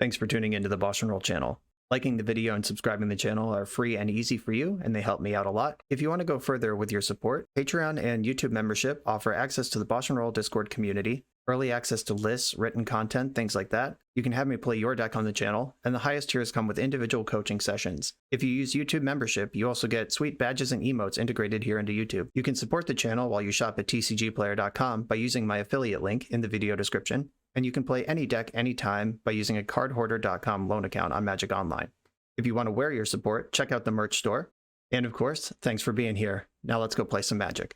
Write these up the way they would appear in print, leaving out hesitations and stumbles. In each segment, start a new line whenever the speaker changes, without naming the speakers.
Thanks for tuning into the BoshNRoll channel. Liking the video and subscribing to the channel are free and easy for you, and they help me out a lot. If you want to go further with your support, Patreon and YouTube membership offer access to the BoshNRoll Discord community, early access to lists, written content, things like that. You can have me play your deck on the channel, and the highest tiers come with individual coaching sessions. If you use YouTube membership, you also get sweet badges and emotes integrated here into YouTube. You can support the channel while you shop at tcgplayer.com by using my affiliate link in the video description, and you can play any deck anytime by using a cardhoarder.com loan account on Magic Online. If you want to wear your support, check out the merch store. And of course, thanks for being here. Now let's go play some Magic.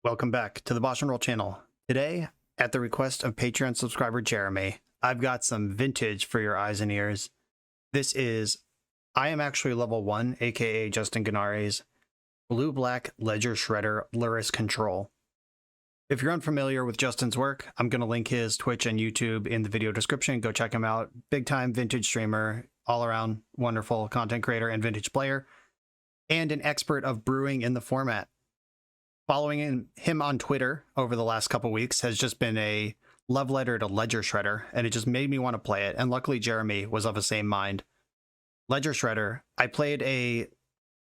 Welcome back to the BoshNRoll channel. Today, at the request of Patreon subscriber Jeremy, I've got some vintage for your eyes and ears. I am actually level 1, aka Justin Ganare's blue-black Ledger Shredder LURRUS Control. If you're unfamiliar with Justin's work, I'm going to link his Twitch and YouTube in the video description. Go check him out. Big time vintage streamer, all around wonderful content creator and vintage player, and an expert of brewing in the format. Following him on Twitter over the last couple weeks has just been a love letter to Ledger Shredder, and it just made me want to play it. And luckily Jeremy was of the same mind. Ledger Shredder, I played a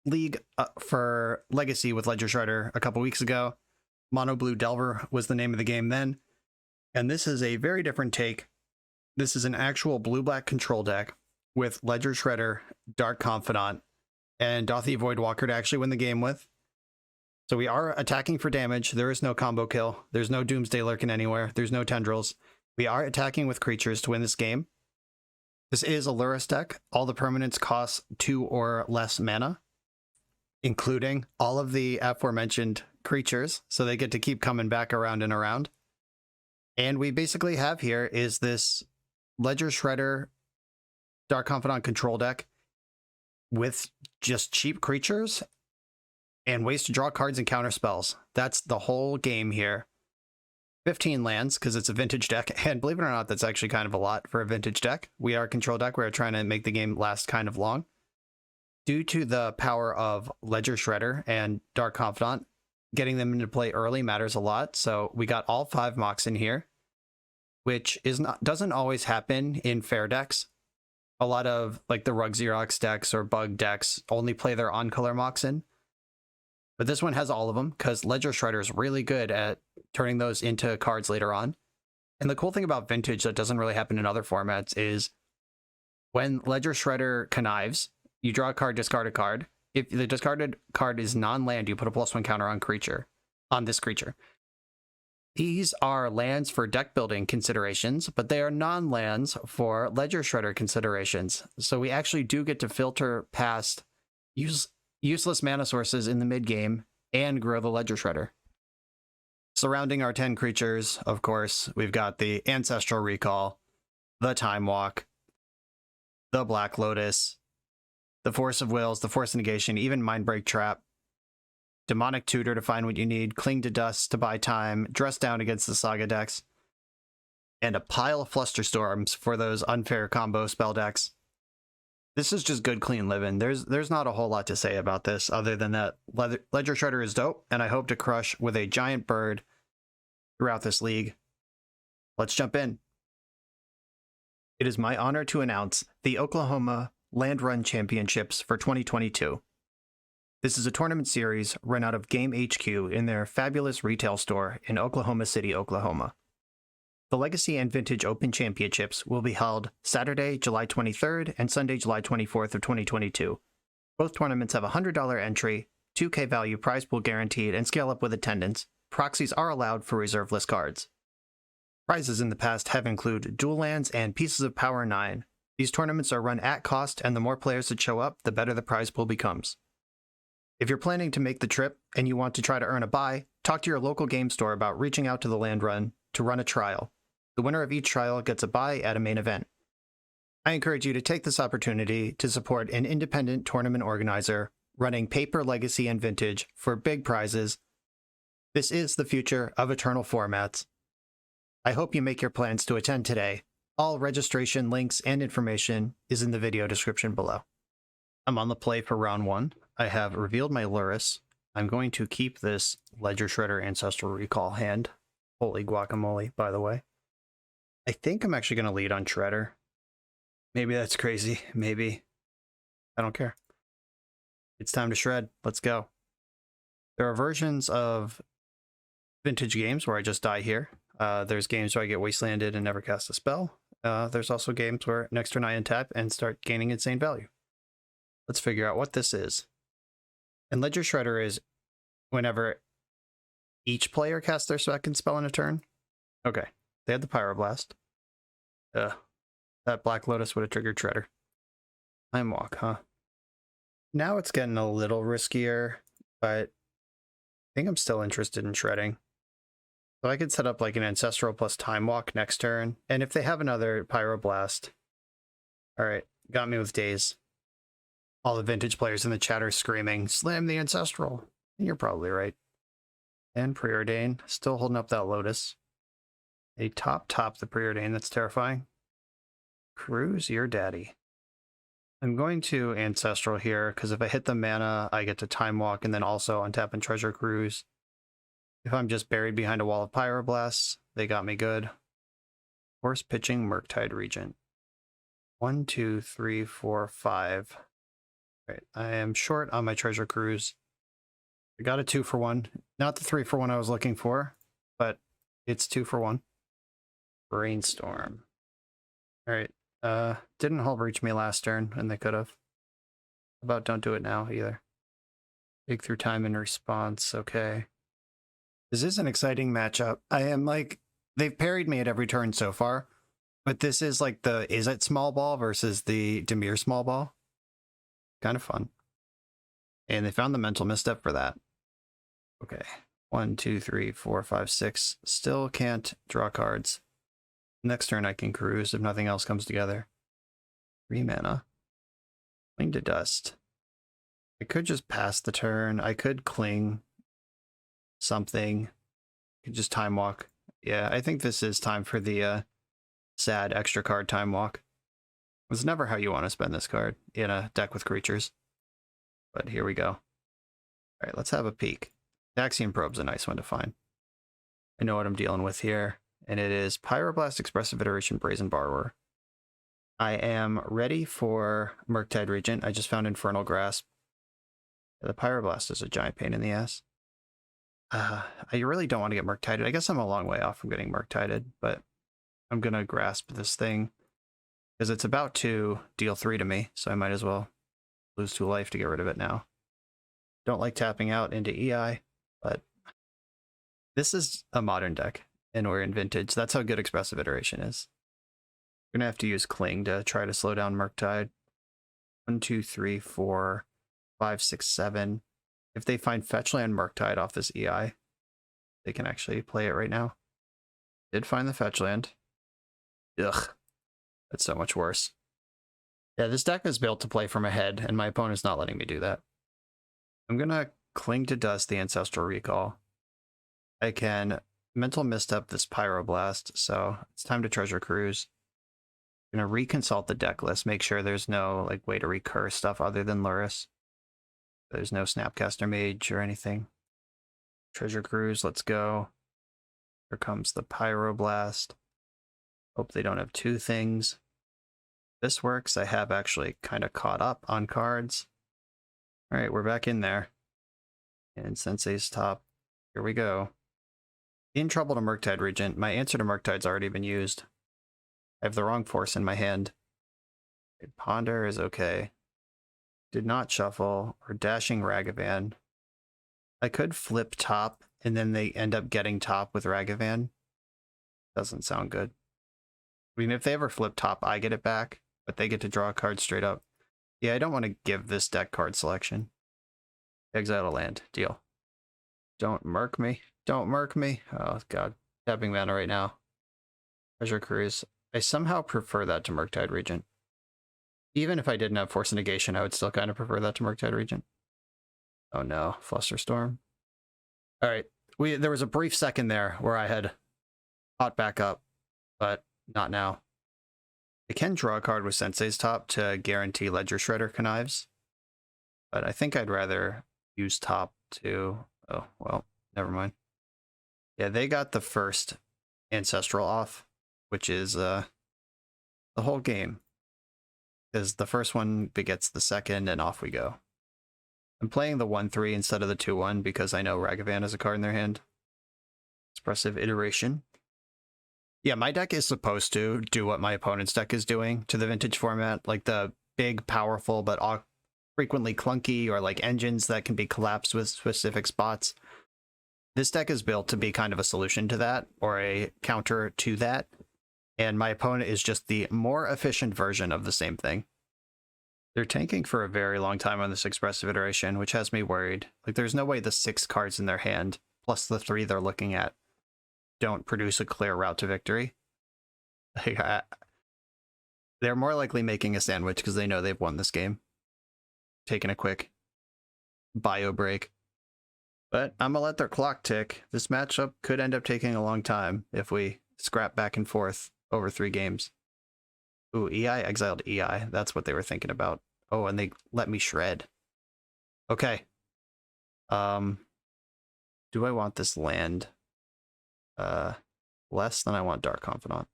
league for Legacy with Ledger Shredder a couple weeks ago. Mono Blue Delver was the name of the game then. And this is a very different take. This is an actual blue-black control deck with Ledger Shredder, Dark Confidant, and Dauthi Voidwalker to actually win the game with. So we are attacking for damage. There is no combo kill. There's no Doomsday lurking anywhere. There's no tendrils. We are attacking with creatures to win this game. This is a Lurrus deck. All the permanents cost 2 or less mana, including all of the aforementioned creatures, so they get to keep coming back around and around. And we basically have here is this Ledger Shredder Dark Confidant control deck with just cheap creatures and ways to draw cards and counter spells. That's the whole game here. 15 lands, because it's a vintage deck, and believe it or not, that's actually kind of a lot for a vintage deck. We are a control deck. We are trying to make the game last kind of long. Due to the power of Ledger Shredder and Dark Confidant, getting them into play early matters a lot. So we got all 5 Mox in here, which doesn't always happen in fair decks. A lot of like the Rug Xerox decks or Bug decks only play their on-color Mox in. But this one has all of them because Ledger Shredder is really good at turning those into cards later on. And the cool thing about Vintage that doesn't really happen in other formats is when Ledger Shredder connives, you draw a card, discard a card. If the discarded card is non-land, you put a +1 counter on this creature. These are lands for deck building considerations, but they are non-lands for Ledger Shredder considerations. So we actually do get to filter past useless mana sources in the mid-game and grow the Ledger Shredder. Surrounding our 10 creatures, of course, we've got the Ancestral Recall, the Time Walk, the Black Lotus, the Force of Wills, the Force of Negation, even Mindbreak Trap, Demonic Tutor to find what you need, Cling to Dust to buy time, Dress Down against the Saga decks, and a pile of Flusterstorms for those unfair combo spell decks. This is just good, clean living. There's not a whole lot to say about this other than that Ledger Shredder is dope, and I hope to crush with a giant bird throughout this league. Let's jump in. It is my honor to announce the Oklahoma Land Run Championships for 2022. This is a tournament series run out of Game HQ in their fabulous retail store in Oklahoma City, Oklahoma. The Legacy and Vintage Open Championships will be held Saturday, July 23rd and Sunday, July 24th of 2022. Both tournaments have a $100 entry, 2K value prize pool guaranteed, and scale up with attendance. Proxies are allowed for reserve list cards. Prizes in the past have included dual lands and pieces of Power 9. These tournaments are run at cost, and the more players that show up, the better the prize pool becomes. If you're planning to make the trip and you want to try to earn a buy, talk to your local game store about reaching out to the Land Run to run a trial. The winner of each trial gets a buy at a main event. I encourage you to take this opportunity to support an independent tournament organizer running paper, Legacy, and Vintage for big prizes. This is the future of Eternal formats. I hope you make your plans to attend today. All registration links and information is in the video description below. I'm on the play for round 1. I have revealed my Lurrus. I'm going to keep this Ledger Shredder Ancestral Recall hand. Holy guacamole, by the way. I think I'm actually going to lead on Shredder. Maybe that's crazy. Maybe. I don't care. It's time to shred. Let's go. There are versions of vintage games where I just die here. There's games where I get wastelanded and never cast a spell. There's also games where next turn I untap and start gaining insane value. Let's figure out what this is. And Ledger Shredder is whenever each player casts their second spell in a turn. Okay, they had the Pyroblast. That Black Lotus would have triggered Shredder. Time Walk, huh? Now it's getting a little riskier, but I think I'm still interested in shredding. So I could set up like an Ancestral plus Time Walk next turn, and if they have another Pyroblast... Alright, got me with Daze. All the vintage players in the chat are screaming, slam the Ancestral! And you're probably right. And Preordain, still holding up that Lotus. They top the Preordain, that's terrifying. Cruise your daddy. I'm going to Ancestral here, because if I hit the mana, I get to Time Walk and then also untap and Treasure Cruise. If I'm just buried behind a wall of Pyroblasts, they got me good. Horse pitching Murktide Regent. 1, 2, 3, 4, 5. Right, I am short on my Treasure Cruise. I got a 2-for-1. Not the 3-for-1 I was looking for, but it's 2-for-1. Brainstorm. Alright, didn't hull breach me last turn, and they could have. How about don't do it now either? Dig through time in response, okay. This is an exciting matchup. I am like, they've parried me at every turn so far, but this is like the Is It small ball versus the Dimir small ball. Kind of fun. And they found the mental misstep for that. Okay. 1, 2, 3, 4, 5, 6. Still can't draw cards. Next turn I can cruise if nothing else comes together. 3 mana. Cling to Dust. I could just pass the turn. I could cling something. I could just Time Walk. Yeah, I think this is time for the sad extra card Time Walk. It's never how you want to spend this card in a deck with creatures. But here we go. Alright, let's have a peek. Daxian Probe's a nice one to find. I know what I'm dealing with here, and it is Pyroblast, Expressive Iteration, Brazen Borrower. I am ready for Murktide Regent. I just found Infernal Grasp. The Pyroblast is a giant pain in the ass. I really don't want to get Murktided. I guess I'm a long way off from getting Murktided, but I'm going to grasp this thing because it's about to deal 3 to me, so I might as well lose 2 life to get rid of it now. Don't like tapping out into EI, but this is a modern deck, and we're in Vintage. That's how good Expressive Iteration is. We're going to have to use Cling to try to slow down Murktide. 1, 2, 3, 4, 5, 6, 7. If they find Fetchland Murktide off this EI, they can actually play it right now. Did find the Fetchland. Ugh. That's so much worse. Yeah, this deck is built to play from ahead, and my opponent's not letting me do that. I'm going to Cling to Dust the Ancestral Recall. I can Mental Misstep this Pyroblast, so it's time to Treasure Cruise. I'm going to reconsult the deck list, make sure there's no like way to recur stuff other than Lurrus. There's no Snapcaster Mage or anything. Treasure Cruise, let's go. Here comes the Pyroblast. Hope they don't have 2 things. This works. I have actually kind of caught up on cards. Alright, we're back in there. And Sensei's top. Here we go. In trouble to Murktide Regent. My answer to Murktide's already been used. I have the wrong force in my hand. Ponder is okay. Did not shuffle or Dashing Ragavan. I could flip top and then they end up getting top with Ragavan. Doesn't sound good. I mean, if they ever flip top, I get it back, but they get to draw a card straight up. Yeah, I don't want to give this deck card selection. Exile a land. Deal. Don't murk me. Don't murk me. Oh, God. Tapping mana right now. Treasure Cruise. I somehow prefer that to Murktide Regent. Even if I didn't have Force Negation, I would still kind of prefer that to Murktide Regent. Oh no, Flusterstorm. Alright, there was a brief second there where I had caught back up, but not now. I can draw a card with Sensei's top to guarantee Ledger Shredder connives, but I think I'd rather use top to... Oh, well, never mind. Yeah, they got the first Ancestral off, which is the whole game. because the first one begets the second, and off we go. I'm playing the 1/3 instead of the 2/1 because I know Ragavan has a card in their hand. Expressive Iteration. Yeah, my deck is supposed to do what my opponent's deck is doing to the Vintage format, like the big, powerful, but frequently clunky, or like engines that can be collapsed with specific spots. This deck is built to be kind of a solution to that, or a counter to that, and my opponent is just the more efficient version of the same thing. They're tanking for a very long time on this Expressive Iteration, which has me worried. Like, there's no way the 6 cards in their hand, plus the 3 they're looking at, don't produce a clear route to victory. Like, they're more likely making a sandwich because they know they've won this game. Taking a quick bio break. But I'm gonna let their clock tick. This matchup could end up taking a long time if we scrap back and forth over 3 games. Ooh, EI exiled EI. That's what they were thinking about. Oh, and they let me shred. Okay. Do I want this land? Less than I want Dark Confidant.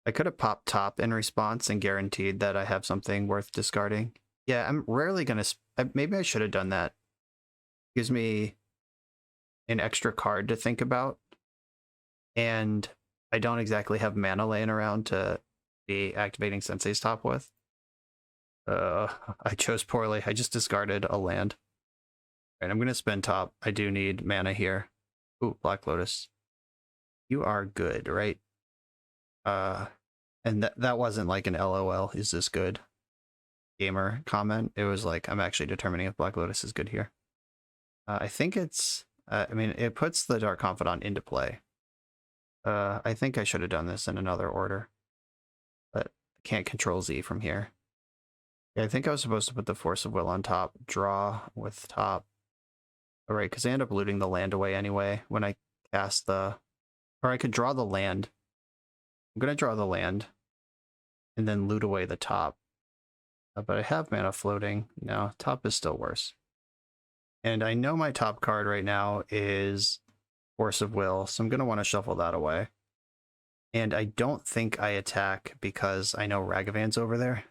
I could have popped top in response and guaranteed that I have something worth discarding. Yeah, I'm rarely gonna... maybe I should have done that. Gives me an extra card to think about, and I don't exactly have mana laying around to be activating Sensei's top with. I chose poorly. I just discarded a land. All right, I'm gonna spend top. I do need mana here. Ooh, Black Lotus. You are good, right? And that wasn't like an LOL, is this good? Gamer comment. It was like, I'm actually determining if Black Lotus is good here. I think it's, I mean, it puts the Dark Confidant into play. I think I should have done this in another order, but I can't control Z from here. Yeah, I think I was supposed to put the Force of Will on top, draw with top. All right, because I end up looting the land away anyway when I cast the, or I could draw the land. I'm going to draw the land and then loot away the top. But I have mana floating. No, top is still worse. And I know my top card right now is Force of Will, so I'm going to want to shuffle that away. And I don't think I attack because I know Ragavan's over there.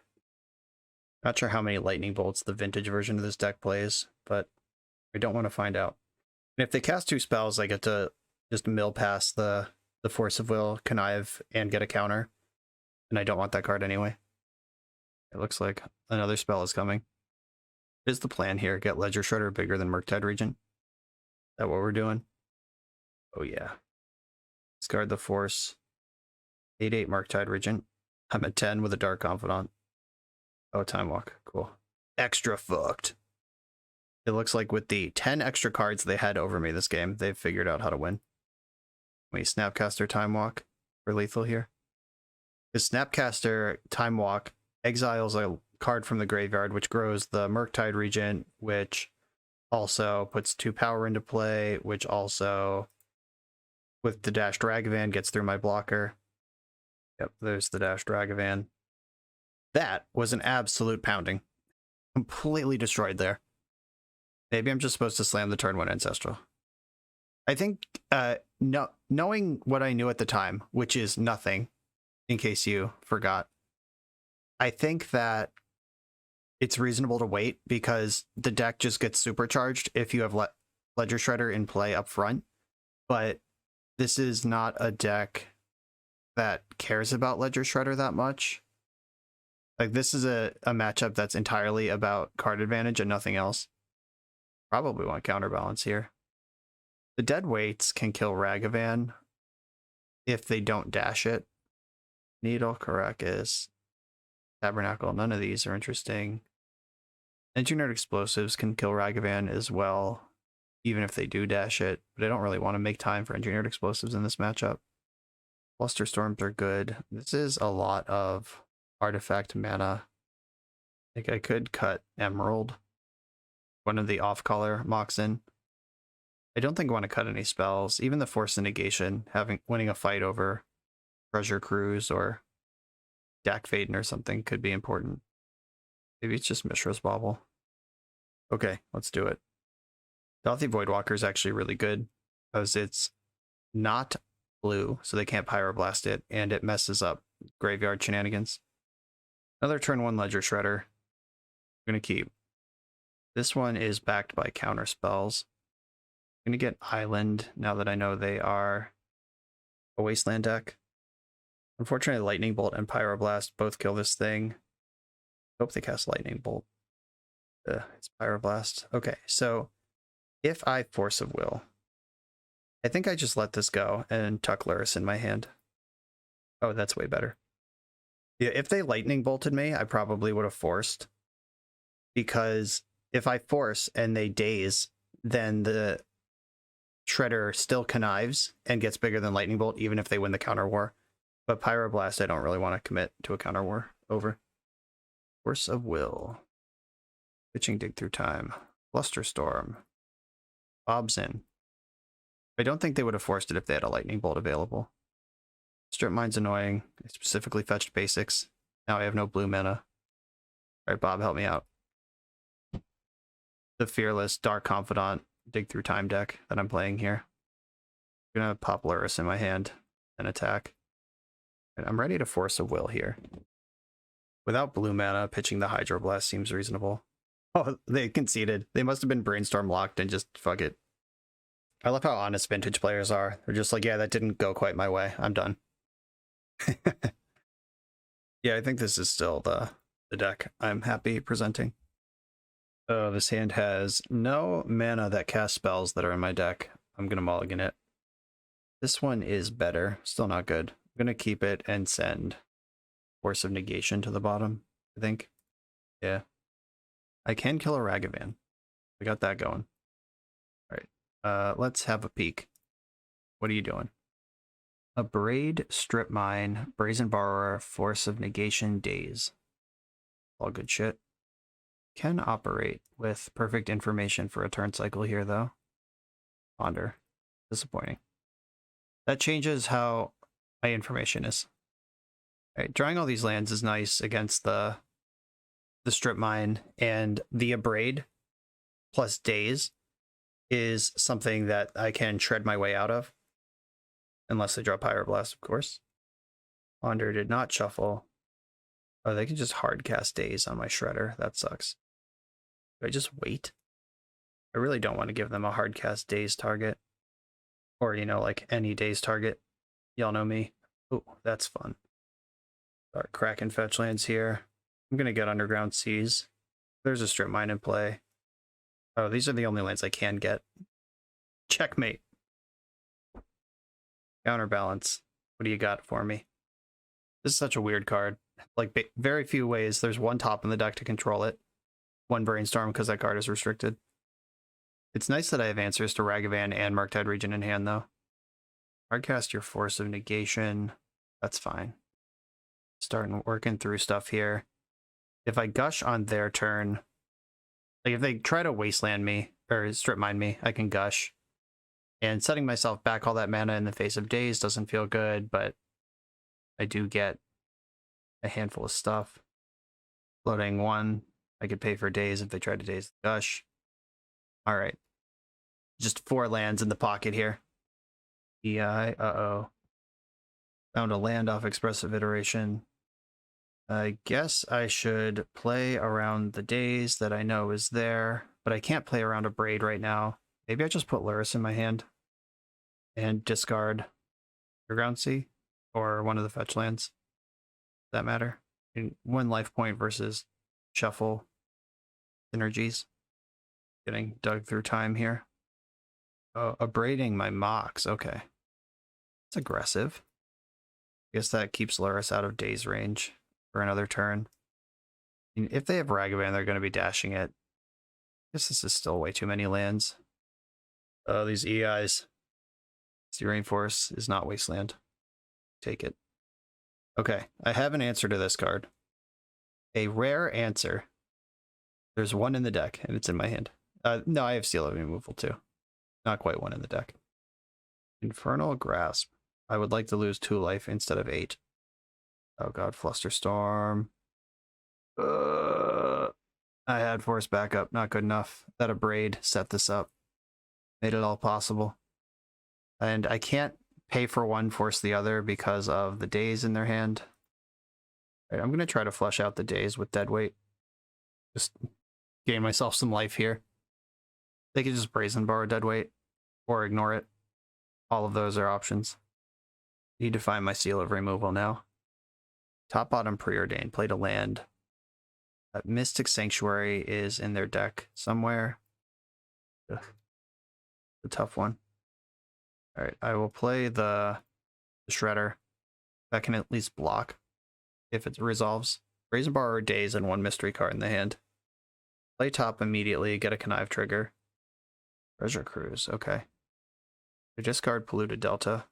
Not sure how many Lightning Bolts the Vintage version of this deck plays, but I don't want to find out. And if they cast 2 spells, I get to just mill past the Force of Will, Connive, and get a counter. And I don't want that card anyway. It looks like another spell is coming. Is the plan here? Get Ledger Shredder bigger than Murktide Regent? Is that what we're doing? Oh yeah. Discard the Force. 8/8 Murktide Regent. I'm at 10 with a Dark Confidant. Oh, Time Walk. Cool. Extra fucked. It looks like with the 10 extra cards they had over me this game, they've figured out how to win. Let me Snapcaster Time Walk for lethal here. Because Snapcaster Time Walk exiles a card from the graveyard, which grows the Murktide Regent, which also puts 2 power into play, which also, with the Dashed Ragavan, gets through my blocker. Yep, there's the Dashed Ragavan. That was an absolute pounding. Completely destroyed there. Maybe I'm just supposed to slam the turn 1 Ancestral. I think, knowing what I knew at the time, which is nothing, in case you forgot, I think that it's reasonable to wait because the deck just gets supercharged if you have Ledger Shredder in play up front. But this is not a deck that cares about Ledger Shredder that much. Like, this is a matchup that's entirely about card advantage and nothing else. Probably want counterbalance here. The dead weights can kill Ragavan if they don't dash it. Needle, Caracas, Tabernacle, none of these are interesting. Engineered Explosives can kill Ragavan as well, even if they do dash it, but I don't really want to make time for Engineered Explosives in this matchup. Flusterstorms are good. This is a lot of artifact mana. Like, I could cut Emerald, one of the off-color Moxen. I don't think I want to cut any spells. Even the Force of Negation, winning a fight over Treasure Cruise or Dak Faden or something could be important. Maybe it's just Mishra's Bauble. Okay, let's do it. Dauthi Voidwalker is actually really good because it's not blue, so they can't Pyroblast it, and it messes up graveyard shenanigans. Another turn 1 Ledger Shredder. I'm going to keep. This one is backed by counter spells. I'm going to get Island now that I know they are a Wasteland deck. Unfortunately, Lightning Bolt and Pyroblast both kill this thing. Hope they cast Lightning Bolt. It's Pyroblast. Okay, so if I Force of Will, I think I just let this go and tuck LURRUS in my hand. Oh, that's way better. Yeah, if they Lightning Bolted me, I probably would have forced. Because if I force and they daze, then the Shredder still connives and gets bigger than Lightning Bolt, even if they win the counter war. But Pyroblast, I don't really want to commit to a counter war. Over. Force of Will. Pitching Dig Through Time. Flusterstorm. Bob's in. I don't think they would have forced it if they had a Lightning Bolt available. Strip Mine's annoying. I specifically fetched basics. Now I have no blue mana. Alright, Bob, help me out. The Fearless Dark Confidant Dig Through Time deck that I'm playing here. I'm gonna pop LURRUS in my hand and attack. And I'm ready to Force of Will here. Without blue mana, pitching the Hydroblast seems reasonable. Oh, they conceded. They must have been Brainstorm locked and just fuck it. I love how honest Vintage players are. They're just like, yeah, that didn't go quite my way. I'm done. Yeah, I think this is still the deck I'm happy presenting. Oh, this hand has no mana that casts spells that are in my deck. I'm going to mulligan it. This one is better. Still not good. I'm going to keep it and send Force of Negation to the bottom, I think. Yeah. I can kill a Ragavan. I got that going. All right. Let's have a peek. What are you doing? A Braid, Strip Mine, Brazen Borrower, Force of Negation, Daze. All good shit. Can operate with perfect information for a turn cycle here, though. Ponder. Disappointing. That changes how my information is. All right, drawing all these lands is nice against the Strip Mine, and the Abrade plus Daze is something that I can shred my way out of. Unless they draw Pyroblast, of course. Ponder did not shuffle. Oh, they can just hard cast Daze on my Shredder. That sucks. Do I just wait? I really don't want to give them a hard cast Daze target. Or, you know, like any Daze target. Y'all know me. Oh, that's fun. Start cracking fetch lands here. I'm going to get Underground Seas. There's a Strip Mine in play. Oh, these are the only lands I can get. Checkmate. Counterbalance. What do you got for me? This is such a weird card. Like, very few ways. There's one top in the deck to control it. One Brainstorm because that card is restricted. It's nice that I have answers to Ragavan and Murktide Region in hand, though. Hardcast your Force of Negation. That's fine. Starting working through stuff here. If I gush on their turn, like if they try to Wasteland me, or Strip Mine me, I can gush. And setting myself back all that mana in the face of Daze doesn't feel good, but I do get a handful of stuff. Floating one. I could pay for Daze if they try to Daze the Gush. Alright. Just 4 lands in the pocket here. EI, uh-oh. Found a land off Expressive Iteration. I guess I should play around the Daze that I know is there, but I can't play around a Braid right now. Maybe I just put LURRUS in my hand and discard Underground Sea or one of the fetch lands. Does that matter? In 1 life point versus shuffle synergies. Getting dug through time here. Oh, abrading my Mox. Okay. It's aggressive. I guess that keeps LURRUS out of Daze range for another turn. I mean, if they have Ragavan, they're going to be dashing it. I guess this is still way too many lands. Oh, these EIs. Searing Force is not Wasteland. Take it. Okay, I have an answer to this card. A rare answer. There's 1 in the deck, and it's in my hand. No, I have Seal of Removal too. Not quite 1 in the deck. Infernal Grasp. I would like to lose 2 life instead of 8. Oh god, Flusterstorm. I had Force backup, not good enough. That Abrade set this up. Made it all possible. And I can't pay for one, force the other because of the Daze in their hand. All right, I'm going to try to flush out the days with deadweight. Just gain myself some life here. They could just brazen borrow deadweight or ignore it. All of those are options. Need to find my seal of removal now. Top bottom preordained. Played a land. Mystic Sanctuary is in their deck somewhere. Ugh. A tough one. All right, I will play the Shredder. That can at least block if it resolves. Brazen Borrower Days and 1 mystery card in the hand. Play top immediately, get a Connive trigger. Treasure Cruise, okay. I discard Polluted Delta,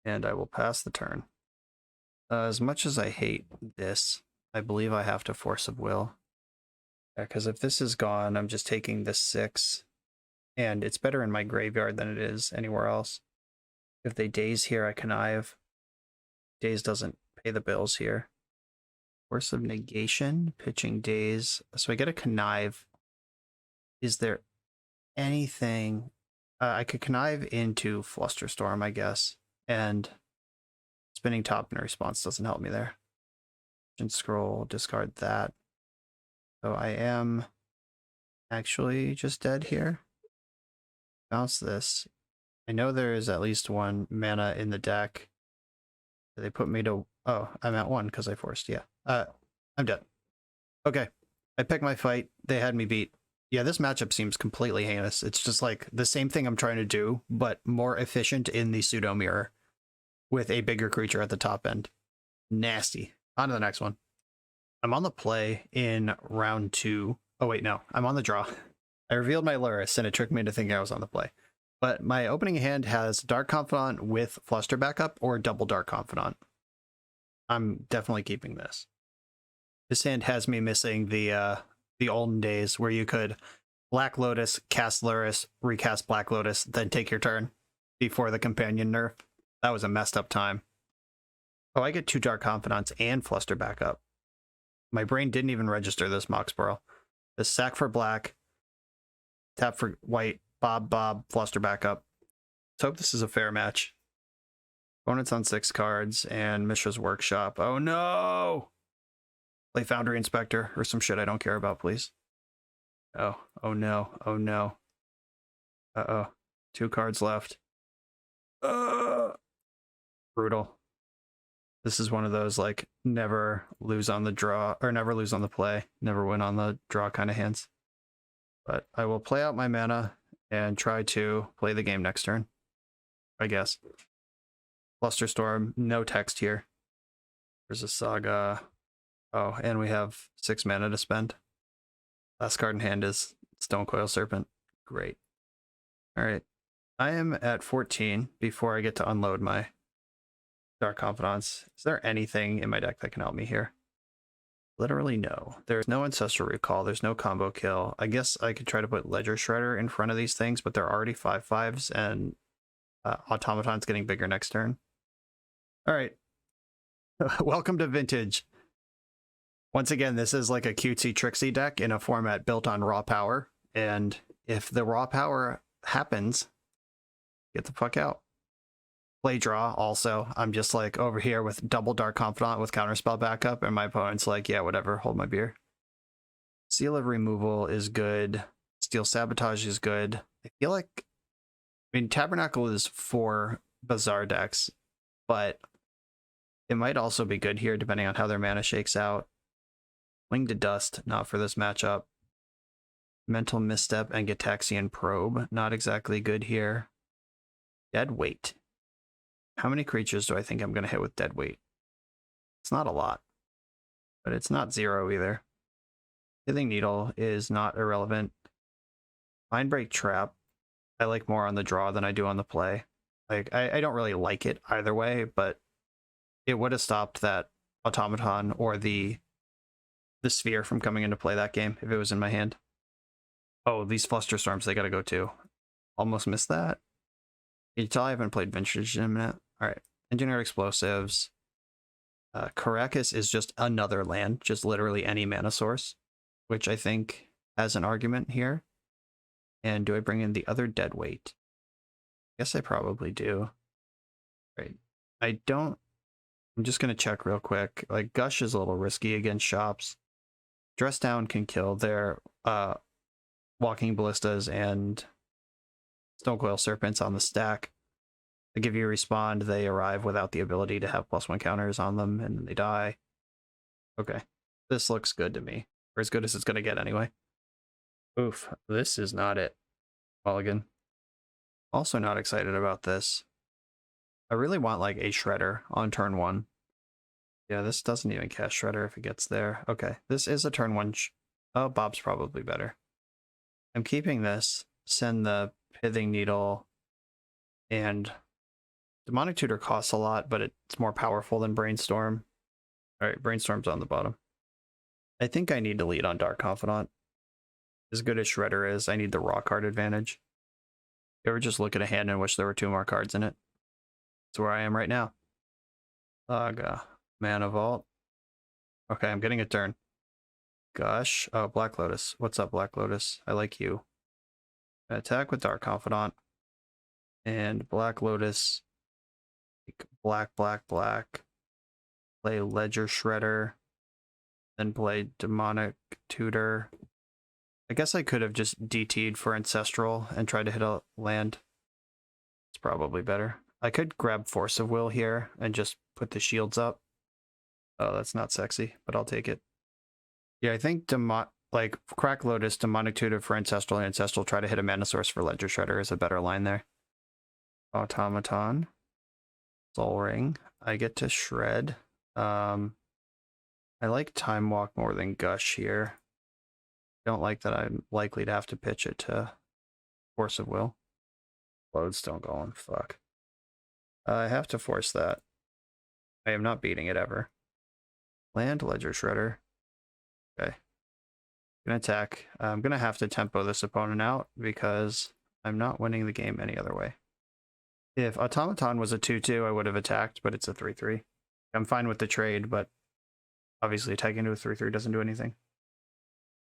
and I will pass the turn. As much as I hate this, I believe I have to Force of Will. Yeah, because if this is gone, I'm just taking this 6, and it's better in my graveyard than it is anywhere else. If they Daze here, I Connive. Daze doesn't pay the bills here. Force of Negation, pitching Daze. So I get a Connive. Is there anything? I could Connive into Flusterstorm, I guess. And spinning top in response doesn't help me there. And scroll, discard that. So I am actually just dead here. Bounce this. I know there is at least 1 mana in the deck. They put me to... Oh, I'm at 1 because I forced, yeah. I'm dead. Okay. I picked my fight. They had me beat. Yeah, this matchup seems completely heinous. It's just like the same thing I'm trying to do, but more efficient in the pseudo mirror with a bigger creature at the top end. Nasty. On to the next one. I'm on the play in round 2. Oh, wait, no. I'm on the draw. I revealed my Lurrus, and it tricked me into thinking I was on the play. But my opening hand has Dark Confidant with Fluster backup or double Dark Confidant. I'm definitely keeping this. This hand has me missing the olden days where you could Black Lotus, cast Lurrus, recast Black Lotus, then take your turn before the companion nerf. That was a messed up time. Oh, I get 2 Dark Confidants and Fluster backup. My brain didn't even register this Moxburl. The sack for black, tap for white, Bob, Fluster backup. Let's hope this is a fair match. Opponent's on 6 cards and Mishra's Workshop. Oh no! Play Foundry Inspector or some shit I don't care about, please. Oh no, oh no. Uh-oh. 2 cards left. Brutal. This is one of those, like, never lose on the draw, or never lose on the play, never win on the draw kind of hands. But I will play out my mana and try to play the game next turn, I guess. Flusterstorm, no text here. There's a Saga. Oh, and we have 6 mana to spend. Last card in hand is Stonecoil Serpent. Great. All right. I am at 14 before I get to unload my Dark Confidants. Is there anything in my deck that can help me here? Literally no. There's no Ancestral Recall. There's no combo kill. I guess I could try to put Ledger Shredder in front of these things, but they're already 5/5s, and Automaton's getting bigger next turn. All right. Welcome to Vintage. Once again, this is like a cutesy tricksy deck in a format built on raw power. And if the raw power happens, get the fuck out. Play draw also. I'm just like over here with double Dark Confidant with Counterspell backup, and my opponent's like, yeah, whatever, hold my beer. Seal of Removal is good. Steel Sabotage is good. I feel like, I mean, Tabernacle is for Bazaar decks, but it might also be good here depending on how their mana shakes out. Winged Dust, not for this matchup. Mental Misstep and Gitaxian Probe, not exactly good here. Dead Weight. How many creatures do I think I'm going to hit with Dead Weight? It's not a lot, but it's not 0 either. Pithing Needle is not irrelevant. Mindbreak Trap, I like more on the draw than I do on the play. Like, I don't really like it either way, but it would have stopped that Automaton or the Sphere from coming into play that game if it was in my hand. Oh, these Flusterstorms, they gotta go too. Almost missed that. You can tell I haven't played Vintage in a minute. Alright, Engineer Explosives. Caracas is just another land, just literally any mana source, which I think has an argument here. And do I bring in the other Dead Weight? Guess I probably do. Right. I don't I'm just going to check real quick. Like, Gush is a little risky against shops. Dress Down can kill their Walking Ballistas and Stonecoil Serpents on the stack. They give you a respawn, they arrive without the ability to have +1 counters on them, and then they die. Okay, this looks good to me. Or as good as it's going to get anyway. Oof, this is not it. Mulligan. Also not excited about this. I really want like a Shredder on turn 1. Yeah, this doesn't even cast Shredder if it gets there. Okay, this is a turn 1. Oh, Bob's probably better. I'm keeping this. Send the Pithing Needle. And Demonic Tutor costs a lot, but it's more powerful than Brainstorm. Alright, Brainstorm's on the bottom. I think I need to lead on Dark Confidant. As good as Shredder is, I need the raw card advantage. You ever just look at a hand and wish there were 2 more cards in it? That's where I am right now. Saga. Mana Vault. Okay, I'm getting a turn. Gosh. Oh, Black Lotus. What's up, Black Lotus? I like you. Attack with Dark Confidant. And Black Lotus. Black, black, black. Play Ledger Shredder. Then play Demonic Tutor. I guess I could have just DT'd for Ancestral and tried to hit a land. It's probably better. I could grab Force of Will here and just put the shields up. Oh, that's not sexy, but I'll take it. Yeah, I think Crack Lotus, Demonic Tutor for Ancestral, and Ancestral try to hit a Mana Source for Ledger Shredder is a better line there. Automaton. Soul Ring. I get to Shred. I like Time Walk more than Gush here. Don't like that I'm likely to have to pitch it to Force of Will. Lodestone Golem, fuck. I have to force that. I am not beating it ever. Land Ledger Shredder. Okay. Gonna attack. I'm gonna have to tempo this opponent out because I'm not winning the game any other way. If Automaton was a 2-2, I would have attacked, but it's a 3-3. I'm fine with the trade, but obviously attacking into a 3-3 doesn't do anything.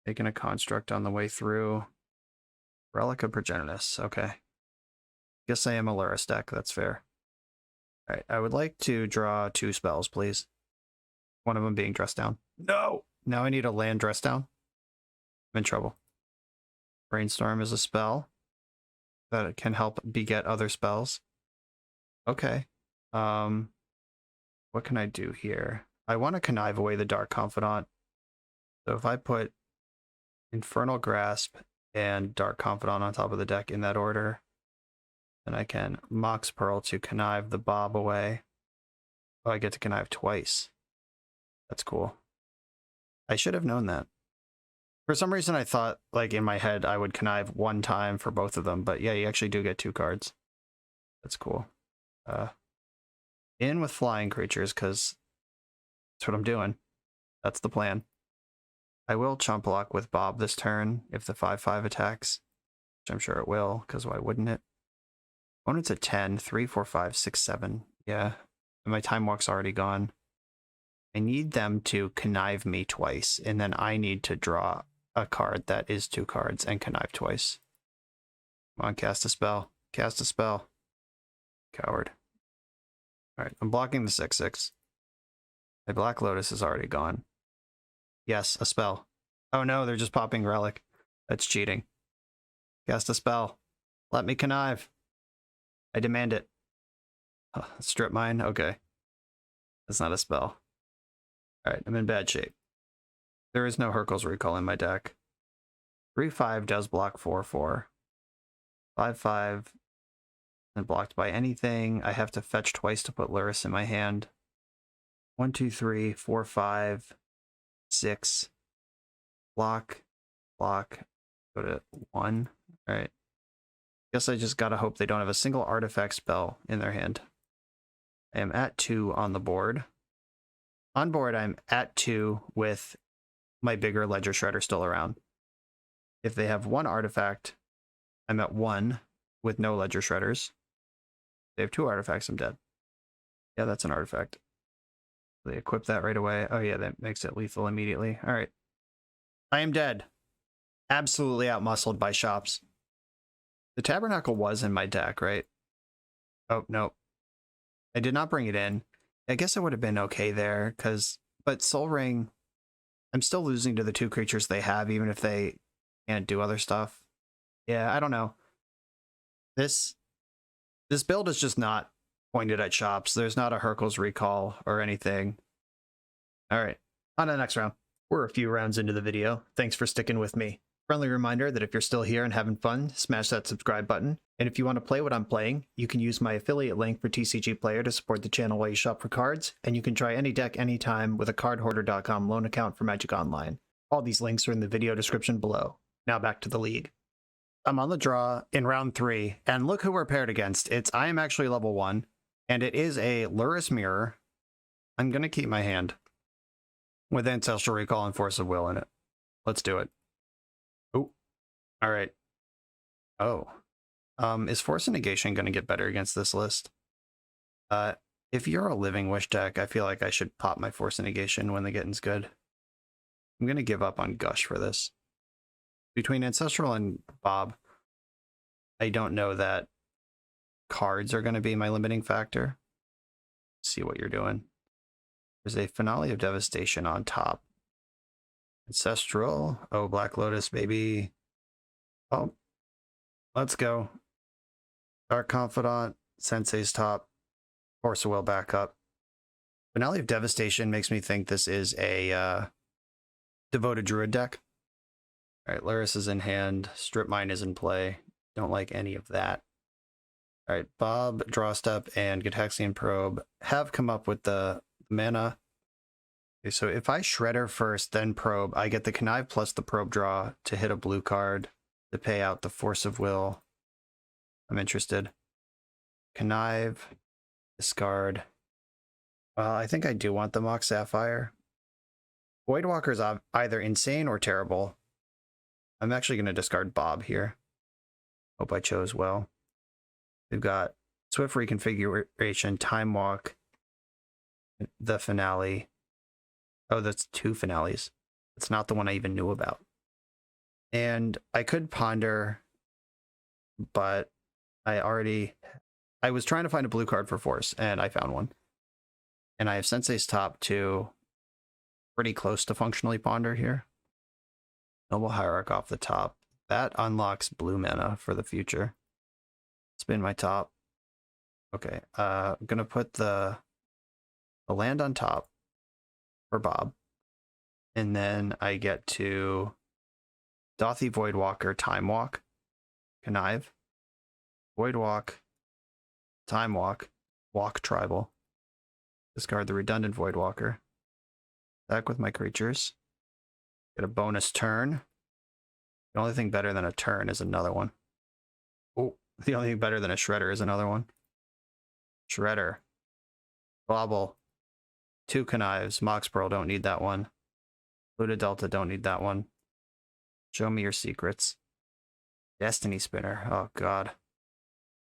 Taking a construct on the way through. Relic of Progenitus. Okay. Guess I am a LURRUS deck. That's fair. Alright, I would like to draw 2 spells, please. One of them being Dress Down. No! Now I need a land Dress Down. I'm in trouble. Brainstorm is a spell that can help beget other spells. Okay. What can I do here? I want to connive away the Dark Confidant. So if I put Infernal Grasp and Dark Confidant on top of the deck in that order, then I can Mox Pearl to connive the Bob away. Oh, I get to connive twice. That's cool. I should have known that. For some reason, I thought, like, in my head, I would connive 1 time for both of them. But yeah, you actually do get 2 cards. That's cool. In with flying creatures, because that's what I'm doing. That's the plan. I will chump block with Bob this turn if the 5/5 attacks, which I'm sure it will, because why wouldn't it? Opponent's at 10, 3, 4, 5, 6, 7. Yeah, and my time walk's already gone. I need them to connive me twice, and then I need to draw a card that is 2 cards and connive twice. Come on, cast a spell. Cast a spell. Coward. Alright, I'm blocking the 6/6. My Black Lotus is already gone. Yes, a spell. Oh no, they're just popping Relic. That's cheating. Cast a spell. Let me connive. I demand it. Strip mine? Okay. That's not a spell. Alright, I'm in bad shape. There is no Hurkyl's Recall in my deck. 3/5 does block 4/4. 5/5 isn't blocked by anything. I have to fetch twice to put LURRUS in my hand. 1, 2, 3, 4, 5, 6. Block. Block. Go to 1. Alright. Guess I just gotta hope they don't have a single artifact spell in their hand. I am at 2 on the board. On board, I'm at 2 with my bigger Ledger Shredder still around. If they have 1 artifact, I'm at 1 with no Ledger Shredders. If they have 2 artifacts, I'm dead. Yeah, that's an artifact. They equip that right away. Oh yeah, that makes it lethal immediately. All right. I am dead. Absolutely outmuscled by shops. The Tabernacle was in my deck, right? Oh, no. I did not bring it in. I guess it would have been okay there, but Soul Ring, I'm still losing to the 2 creatures they have, even if they can't do other stuff. Yeah, I don't know. This build is just not pointed at shops. There's not a Hercules recall or anything. All right, on to the next round. We're a few rounds into the video. Thanks for sticking with me. Friendly reminder that if you're still here and having fun, smash that subscribe button. And if you want to play what I'm playing, you can use my affiliate link for TCG Player to support the channel while you shop for cards, and you can try any deck anytime with a cardhoarder.com loan account for Magic Online. All these links are in the video description below. Now back to the league. I'm on the draw in round 3, and look who we're paired against. I am actually level 1, and it is a Lurrus Mirror. I'm going to keep my hand with Ancestral Recall and Force of Will in it. Let's do it. Oh, all right. Oh, is Force of Negation going to get better against this list? If you're a Living Wish deck, I feel like I should pop my Force of Negation when the getting's good. I'm going to give up on Gush for this. Between Ancestral and Bob, I don't know that cards are going to be my limiting factor. Let's see what you're doing. There's a Finale of Devastation on top. Ancestral. Oh, Black Lotus, baby. Oh, let's go. Dark Confidant, Sensei's top, Force of Will back up. Finale of Devastation makes me think this is a Devoted Druid deck. All right, Lurrus is in hand. Strip Mine is in play. Don't like any of that. All right, Bob, Draw Step, and Gitaxian Probe have come up with the mana. Okay, so if I Shredder first, then Probe, I get the Connive plus the Probe draw to hit a blue card to pay out the Force of Will. I'm interested. Connive, discard. Well, I think I do want the Mox Sapphire. Voidwalker's either insane or terrible. I'm actually going to discard Bob here. Hope I chose well. We've got Swift Reconfiguration, Time Walk, the Finale. Oh, that's 2 finales. It's not the one I even knew about. And I could Ponder, but I was trying to find a blue card for Force, and I found one. And I have Sensei's top 2, pretty close to functionally Ponder here. Noble Hierarch off the top. That unlocks blue mana for the future. Spin my top. Okay, I'm gonna put the land on top for Bob. And then I get to Dothy Voidwalker, Time Walk, Connive, Voidwalk, Time Walk, Walk Tribal. Discard the redundant Voidwalker. Attack with my creatures. Get a bonus turn. The only thing better than a turn is another one. Oh, the only thing better than a Shredder is another one. Shredder. Bobble. 2 Connives. Mox Pearl, don't need that one. Luda Delta, don't need that one. Show me your secrets. Destiny Spinner. Oh, God.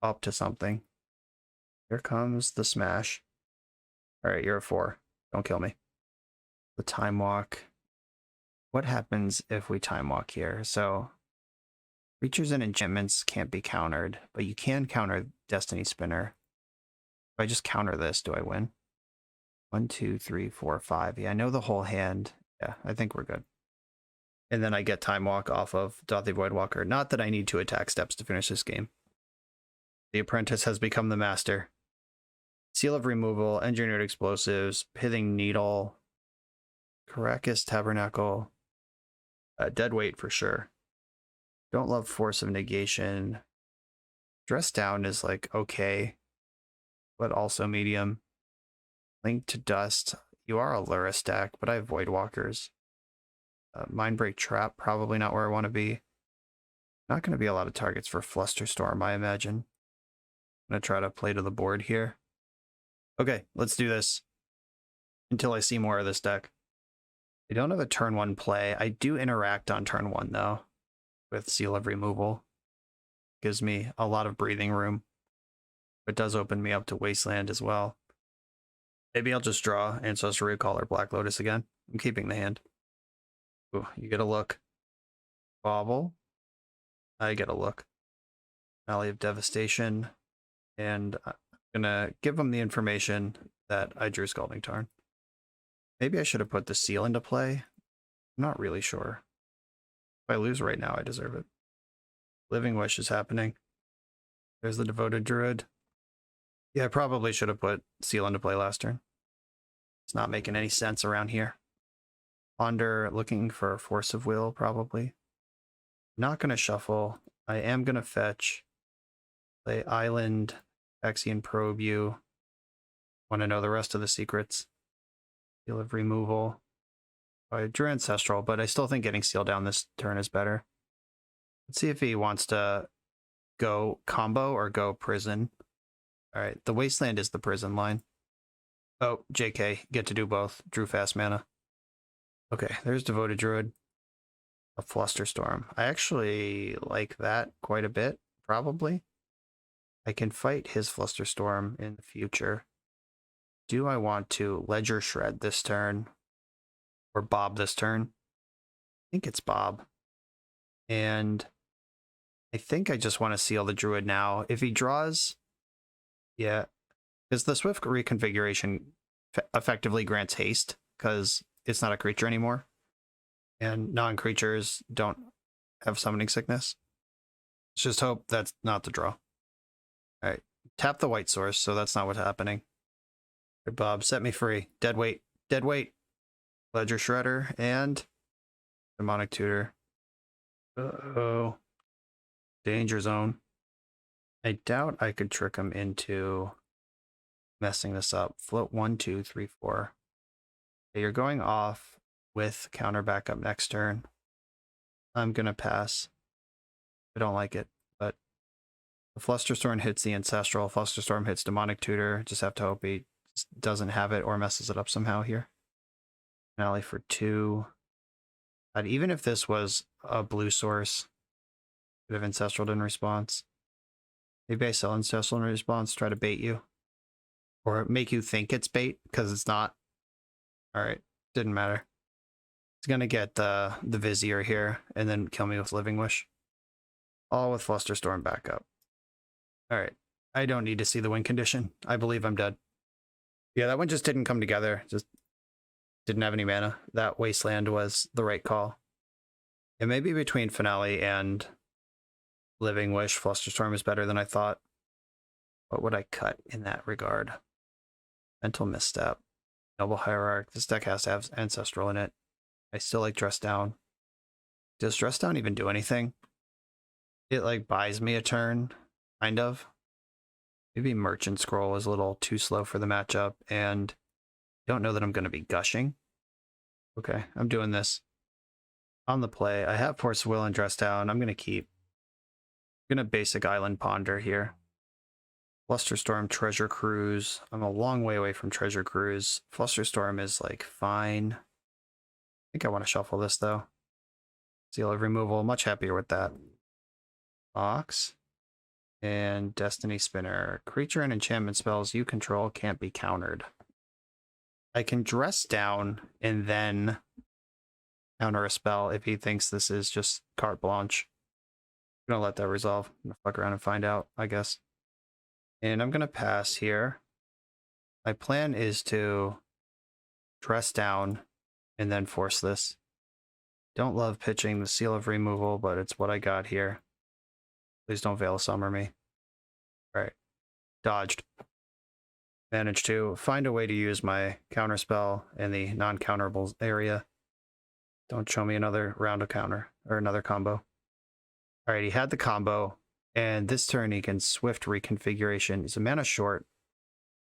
Up to something. Here comes the smash. All right, you're a 4. Don't kill me. The Time Walk. What happens if we Time Walk here? So, creatures and enchantments can't be countered, but you can counter Destiny Spinner. If I just counter this, do I win? 1, 2, 3, 4, 5. Yeah, I know the whole hand. Yeah, I think we're good. And then I get Time Walk off of Dothy Voidwalker. Not that I need 2 attack steps to finish this game. The Apprentice has become the master. Seal of Removal, Engineered Explosives, Pithing Needle, Caracas Tabernacle, Deadweight for sure. Don't love Force of Negation. Dress Down is like okay, but also medium. Link to Dust. You are a Lurrus deck, but I have Voidwalkers. Mindbreak Trap, probably not where I want to be. Not going to be a lot of targets for Flusterstorm, I imagine. I'm going to try to play to the board here. Okay, let's do this. Until I see more of this deck. I don't have a turn 1 play. I do interact on turn 1, though, with Seal of Removal. Gives me a lot of breathing room. It does open me up to Wasteland as well. Maybe I'll just draw Ancestral Recall or Black Lotus again. I'm keeping the hand. Ooh, you get a look. Bobble. I get a look. Valley of Devastation. And I'm going to give them the information that I drew Scalding Tarn. Maybe I should have put the seal into play. I'm not really sure. If I lose right now, I deserve it. Living Wish is happening. There's the Devoted Druid. Yeah, I probably should have put seal into play last turn. It's not making any sense around here. Ponder, looking for a Force of Will, probably. Not going to shuffle. I am going to fetch. Play Island, Axion Probe you. Want to know the rest of the secrets. Seal of Removal. I drew Ancestral, but I still think getting Seal down this turn is better. Let's see if he wants to go combo or go prison. All right, the Wasteland is the prison line. Oh, JK, get to do both. Drew fast mana. Okay, there's Devoted Druid. A Flusterstorm. I actually like that quite a bit, probably. I can fight his Flusterstorm in the future. Do I want to Ledger Shred this turn? Or Bob this turn? I think it's Bob. And I think I just want to seal the Druid now. If he draws... Yeah. Because the Swift reconfiguration effectively grants haste, because it's not a creature anymore. And non-creatures don't have summoning sickness. Let's just hope that's not the draw. Alright. Tap the white source, so that's not what's happening. Hey, Bob, set me free. Dead weight. Dead weight. Ledger Shredder and Demonic Tutor. Uh-oh. Danger zone. I doubt I could trick him into messing this up. Float 1, 2, 3, 4. Okay, you're going off with counter backup next turn. I'm going to pass. I don't like it, but the Flusterstorm hits the Ancestral. Flusterstorm hits Demonic Tutor. Just have to hope he doesn't have it or messes it up somehow here. Finale for 2. And even if this was a blue source, could have Ancestral in response. Maybe I sell Ancestral in response, try to bait you. Or make you think it's bait, because it's not. Alright, didn't matter. It's going to get the Vizier here, and then kill me with Living Wish. All with Flusterstorm backup. Alright, I don't need to see the win condition. I believe I'm dead. Yeah, that one just didn't come together. Just didn't have any mana. That Wasteland was the right call. And maybe between Finale and Living Wish, Flusterstorm is better than I thought. What would I cut in that regard? Mental Misstep. Noble Hierarch. This deck has to have Ancestral in it. I still like Dress Down. Does Dress Down even do anything? It like buys me a turn, kind of. Maybe Merchant Scroll is a little too slow for the matchup, and don't know that I'm going to be gushing. Okay, I'm doing this. On the play, I have Force of Will and Dress Down. I'm going to keep. I'm going to basic Island Ponder here. Flusterstorm, Treasure Cruise. I'm a long way away from Treasure Cruise. Flusterstorm is like fine. I think I want to shuffle this though. Seal of Removal, much happier with that. Box. And Destiny Spinner. Creature and enchantment spells you control can't be countered. I can Dress Down and then counter a spell if he thinks this is just carte blanche. I'm gonna let that resolve. I'm gonna fuck around and find out, I guess. And I'm gonna pass here. My plan is to Dress Down and then force this. Don't love pitching the Seal of Removal, but it's what I got here. Please don't Veil of Summer me. Alright. Dodged. Managed to find a way to use my counterspell in the non-counterable area. Don't show me another round of counter, or another combo. Alright, he had the combo, and this turn he can Swift Reconfiguration. He's a mana short,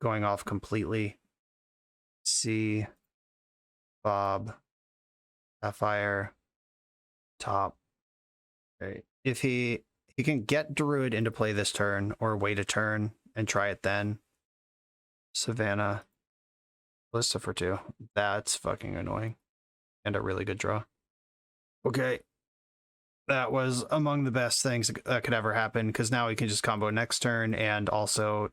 going off completely. See, Bob, Sapphire, top. Okay. If he can get Druid into play this turn, or wait a turn and try it then. Savannah, Ballista for 2. That's fucking annoying. And a really good draw. Okay. That was among the best things that could ever happen, because now he can just combo next turn and also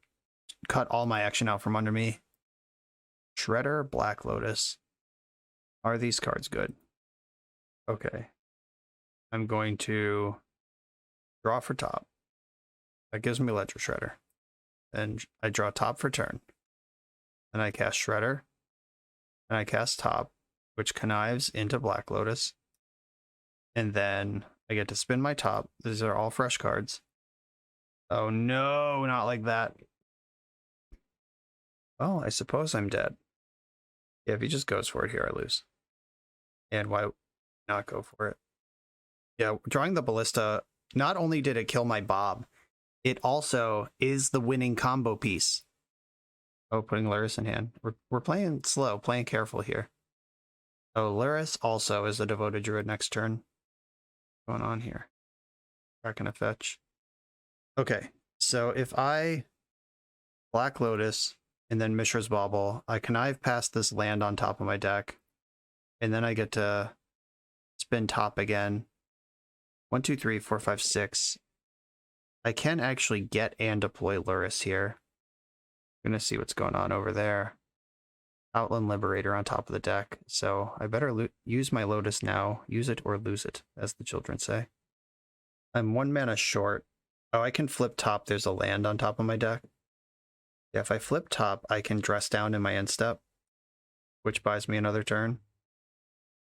cut all my action out from under me. Shredder, Black Lotus. Are these cards good? Okay. I'm going to draw for top. That gives me Ledger Shredder. And I draw top for turn. and I cast Shredder, and I cast Top, which connives into Black Lotus. And then I get to spin my top. These are all fresh cards. Oh no, not like that. Oh, I suppose I'm dead. Yeah, if he just goes for it here, I lose. And why not go for it? Yeah, drawing the Ballista, not only did it kill my Bob, it also is the winning combo piece. Oh, putting Lurrus in hand. We're playing slow, playing careful here. Oh, Lurrus also is a devoted druid next turn. What's going on here? Back in a fetch. Okay, so if I Black Lotus and then Mishra's Bauble, I connive past this land on top of my deck, and then I get to spin top again. 1, 2, 3, 4, 5, 6. I can actually get and deploy Lurrus here. I'm gonna see what's going on over there. Outland Liberator on top of the deck, so I better use my Lotus now. Use it or lose it, as the children say. I'm 1 mana short. Oh, I can flip top. There's a land on top of my deck. Yeah, if I flip top, I can dress down in my end step, which buys me another turn.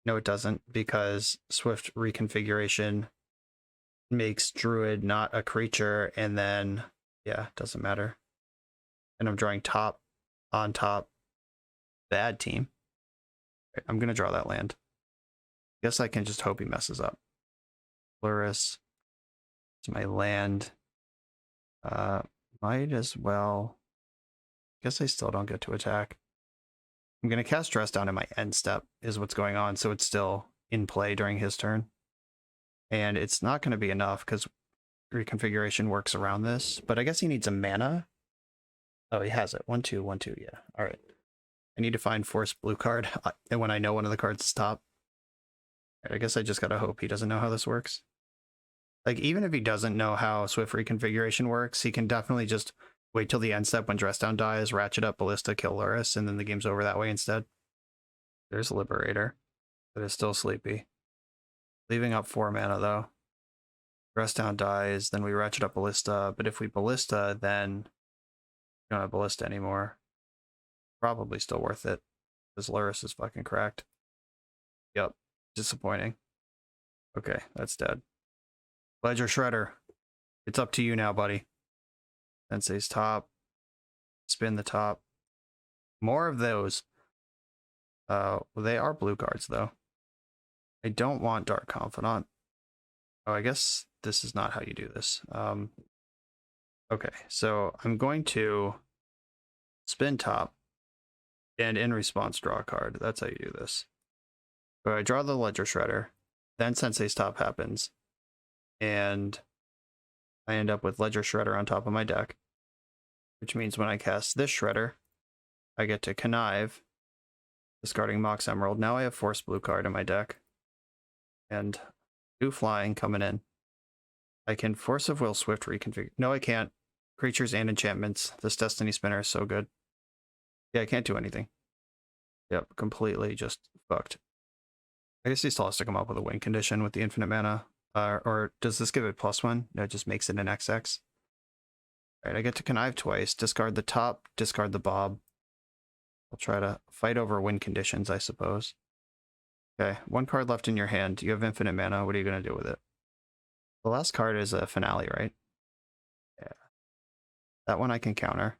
No, it doesn't, because Swift Reconfiguration makes Druid not a creature, and then, yeah, doesn't matter. And I'm drawing top on top. Bad team. Right, I'm going to draw that land. Guess I can just hope he messes up. Lurrus. It's my land. Might as well. Guess I still don't get to attack. I'm going to cast Dress Down in my end step is what's going on, so it's still in play during his turn. And it's not going to be enough because Reconfiguration works around this, but I guess he needs a mana. Oh, he has it. 1, 2, 1, 2, yeah. All right. I need to find Force Blue card and when I know one of the cards is top. Right, I guess I just got to hope he doesn't know how this works. Like, even if he doesn't know how Swift Reconfiguration works, he can definitely just wait till the end step when Dress Down dies, ratchet up Ballista, kill Lurrus, and then the game's over that way instead. There's a Liberator, but it's still sleepy. Leaving up 4 mana, though. Dress Down dies, then we ratchet up Ballista, but if we Ballista, then we don't have Ballista anymore. Probably still worth it, because Lurrus is fucking cracked. Yep, disappointing. Okay, that's dead. Ledger Shredder, it's up to you now, buddy. Sensei's top. Spin the top. More of those. Well, they are blue cards, though. I don't want Dark Confidant. Oh, I guess this is not how you do this. Okay, so I'm going to spin top, and in response, draw a card. That's how you do this. So I draw the Ledger Shredder, then Sensei's top happens, and I end up with Ledger Shredder on top of my deck, which means when I cast this Shredder, I get to connive, discarding Mox Emerald. Now I have Force Blue card in my deck, and 2 flying coming in. I can Force of Will Swift reconfigure. No, I can't. Creatures and enchantments. This Destiny Spinner is so good. Yeah, I can't do anything. Yep, completely just fucked. I guess he still has to come up with a win condition with the infinite mana. Or does this give it +1? No, it just makes it an XX. Alright, I get to connive twice. Discard the top, discard the Bob. I'll try to fight over win conditions, I suppose. Okay, 1 card left in your hand. You have infinite mana. What are you going to do with it? The last card is a finale, right? Yeah. That one I can counter.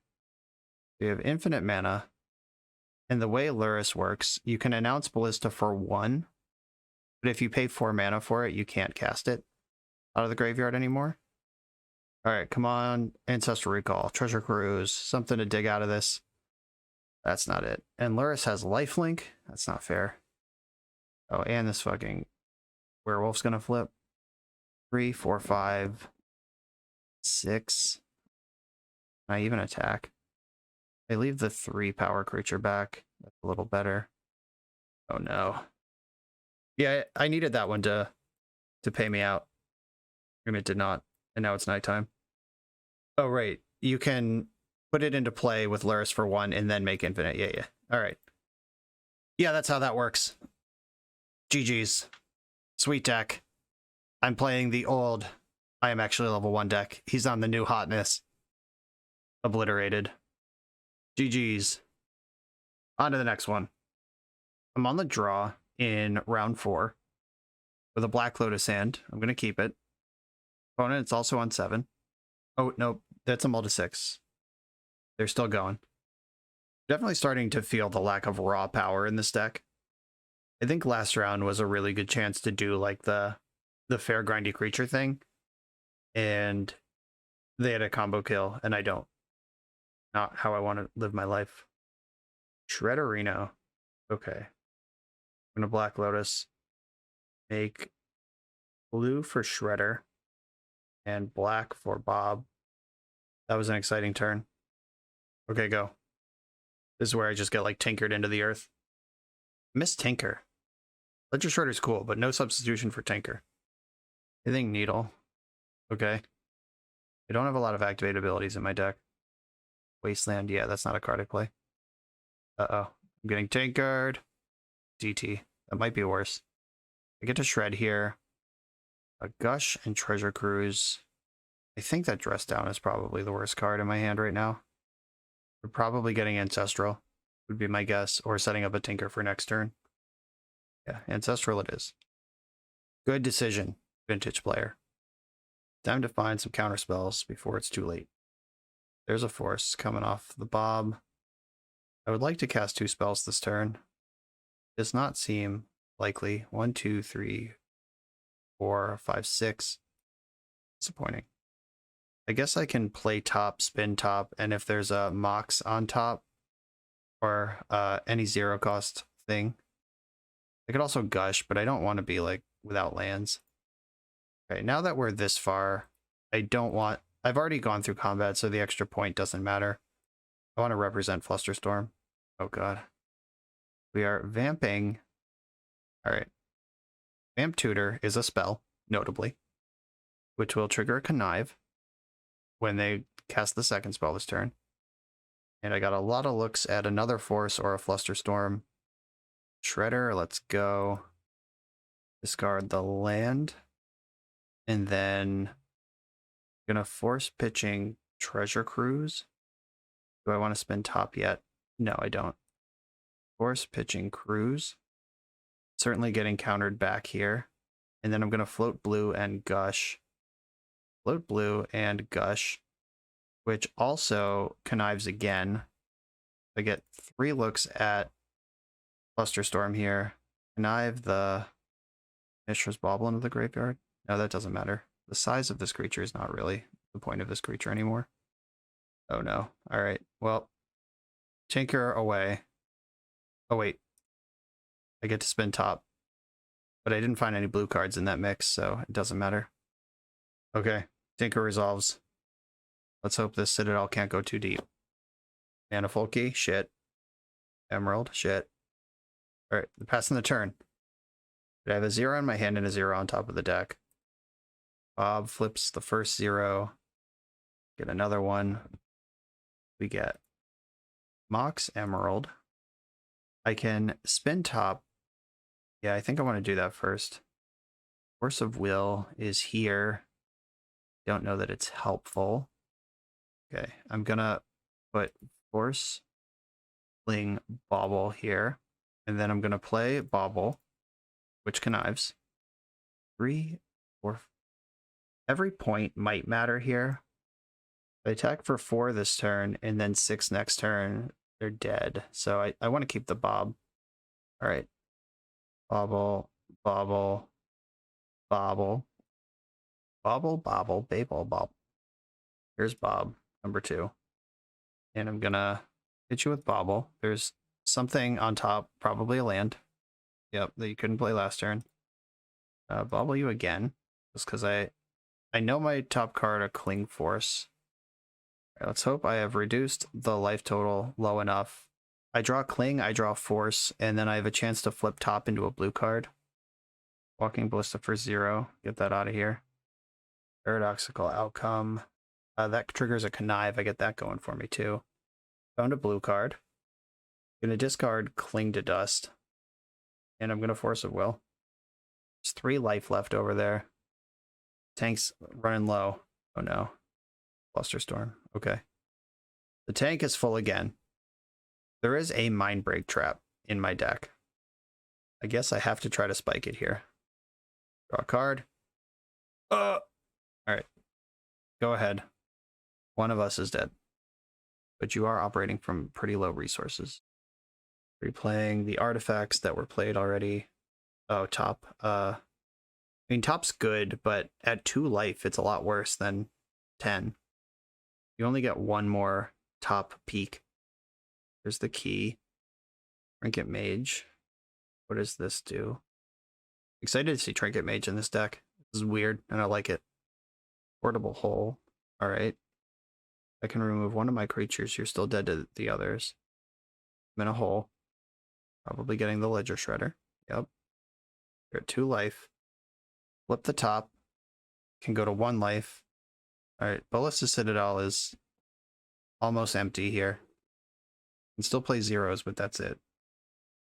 You have infinite mana. And the way Lurrus works, you can announce Ballista for 1. But if you pay 4 mana for it, you can't cast it out of the graveyard anymore. Alright, come on. Ancestral Recall, Treasure Cruise, something to dig out of this. That's not it. And Lurrus has lifelink? That's not fair. Oh, and this fucking werewolf's gonna flip. 3, 4, 5, 6. Can I even attack? I leave the 3 power creature back. That's a little better. Oh no. Yeah, I needed that one to pay me out. And it did not. And now it's nighttime. Oh, right. You can put it into play with Lurrus for 1 and then make infinite. Yeah. All right. Yeah, that's how that works. GG's. Sweet deck. I'm playing the old. I am actually level 1 deck. He's on the new hotness. Obliterated. GG's. On to the next one. I'm on the draw in round 4 with a Black Lotus hand. I'm going to keep it. Opponent, it's also on 7. Oh, no, that's a multi 6. They're still going. Definitely starting to feel the lack of raw power in this deck. I think last round was a really good chance to do like the fair grindy creature thing. And they had a combo kill, and I don't. Not how I want to live my life. Shredderino. Okay. I'm going to Black Lotus. Make blue for Shredder. And black for Bob. That was an exciting turn. Okay, go. This is where I just get like tinkered into the earth. Miss Tinker. Ledger Shredder's cool, but no substitution for Tinker. Hitting Needle. Okay. I don't have a lot of activate abilities in my deck. Wasteland, yeah, that's not a card I play. Uh-oh. I'm getting tinkered. DT. That might be worse. I get to shred here. A Gush and Treasure Cruise. I think that Dress Down is probably the worst card in my hand right now. We're probably getting Ancestral, would be my guess, or setting up a Tinker for next turn. Yeah, Ancestral it is. Good decision, Vintage player. Time to find some counter spells before it's too late. There's a Force coming off the Bob. I would like to cast 2 spells this turn. Does not seem likely. 1, 2, 3, 4, 5, 6. Disappointing. I guess I can play top, spin top, and if there's a Mox on top, or any 0 cost thing. I could also Gush, but I don't want to be like without lands. Okay, now that we're this far, I don't want... I've already gone through combat, so the extra point doesn't matter. I want to represent Flusterstorm. Oh god. We are vamping. Alright. Vamp Tutor is a spell, notably, which will trigger a Connive when they cast the second spell this turn. And I got a lot of looks at another Force or a Flusterstorm. Shredder, let's go. Discard the land. And then I'm gonna Force pitching Treasure Cruise. Do I want to spin top yet? No, I don't. Force pitching Cruise. Certainly getting countered back here. And then I'm gonna float blue and Gush. Float blue and Gush, which also connives again. I get 3 looks at Flusterstorm here. Connive the Mishra's Bauble into the graveyard. No, that doesn't matter. The size of this creature is not really the point of this creature anymore. Oh no. Alright, well. Tinker away. Oh wait. I get to spin top. But I didn't find any blue cards in that mix, so it doesn't matter. Okay, Tinker resolves. Let's hope this Citadel can't go too deep. Manifold Key, shit. Emerald, shit. Alright, passing the turn. I have a 0 in my hand and a 0 on top of the deck. Bob flips the first 0. Get another one. We get Mox Emerald. I can spin top. Yeah, I think I want to do that first. Force of Will is here. Don't know that it's helpful. Okay, I'm gonna put Force Fling Bauble here. And then I'm gonna play Bauble, which connives. 3, 4. Every point might matter here. I attack for 4 this turn, and then 6 next turn. They're dead. So I want to keep the Bob. Alright. Bauble, Bauble, Bauble. Bauble, Bauble, Babel, Bauble. Here's Bob, number 2. And I'm gonna hit you with Bauble. There's something on top, probably a land. Yep, that you couldn't play last turn. Bauble you again, just because I know my top card, a Cling Force. Right, let's hope I have reduced the life total low enough. I draw Cling, I draw Force, and then I have a chance to flip top into a blue card. Walking Ballista for 0. Get that out of here. Paradoxical Outcome. That triggers a Connive. I get that going for me too. Found a blue card. Gonna discard Cling to Dust. And I'm gonna Force of Will. There's 3 life left over there. Tank's running low. Oh no. Flusterstorm. Okay. The tank is full again. There is a Mind Break trap in my deck. I guess I have to try to spike it here. Draw a card. All right. Go ahead. One of us is dead. But you are operating from pretty low resources. Replaying the artifacts that were played already. Oh, top. I mean, top's good, but at 2 life, it's a lot worse than 10. You only get 1 more top peak. There's the key. Trinket Mage. What does this do? Excited to see Trinket Mage in this deck. This is weird, and I like it. Portable Hole. All right. I can remove 1 of my creatures. You're still dead to the others. I'm in a hole. Probably getting the Ledger Shredder. Yep. You're at 2 life. Flip the top. Can go to 1 life. All right. Ballista Citadel is almost empty here. Can still play zeros, but that's it.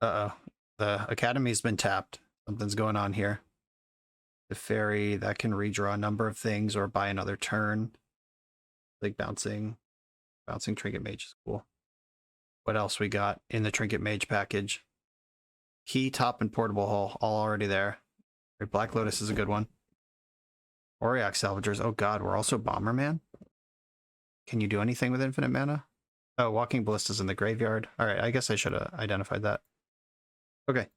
Uh-oh. The Academy's been tapped. Something's going on here. The Fairy, that can redraw a number of things or buy another turn. Like bouncing Trinket Mage is cool. What else we got in the Trinket Mage package? Key, top, and Portable Hull, all already there. Black Lotus is a good one. Auriok Salvagers. Oh god, we're also Bomberman? Can you do anything with infinite mana? Oh, Walking Ballista's in the graveyard. Alright, I guess I should have identified that. Okay.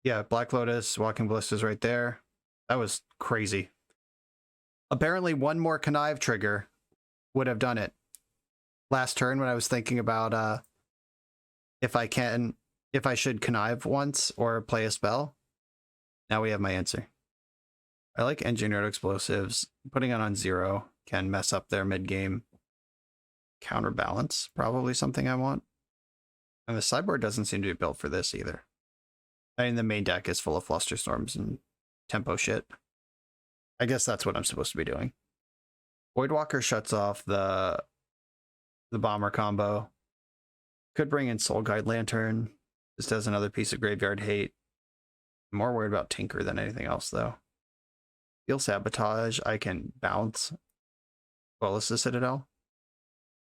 Yeah, Black Lotus, Walking Ballista's right there. That was crazy. Apparently 1 more Connive trigger would have done it. Last turn when I was thinking about if I should Connive once or play a spell. Now we have my answer. I like Engineered Explosives. Putting it on 0 can mess up their mid-game. Counterbalance, probably something I want. And the sideboard doesn't seem to be built for this either. I mean, the main deck is full of Flusterstorms and tempo shit. I guess that's what I'm supposed to be doing. Voidwalker shuts off the Bomber combo. Could bring in Soul Guide Lantern. This does another piece of Graveyard Hate. I'm more worried about Tinker than anything else, though. Steel Sabotage, I can bounce. Ballista Citadel.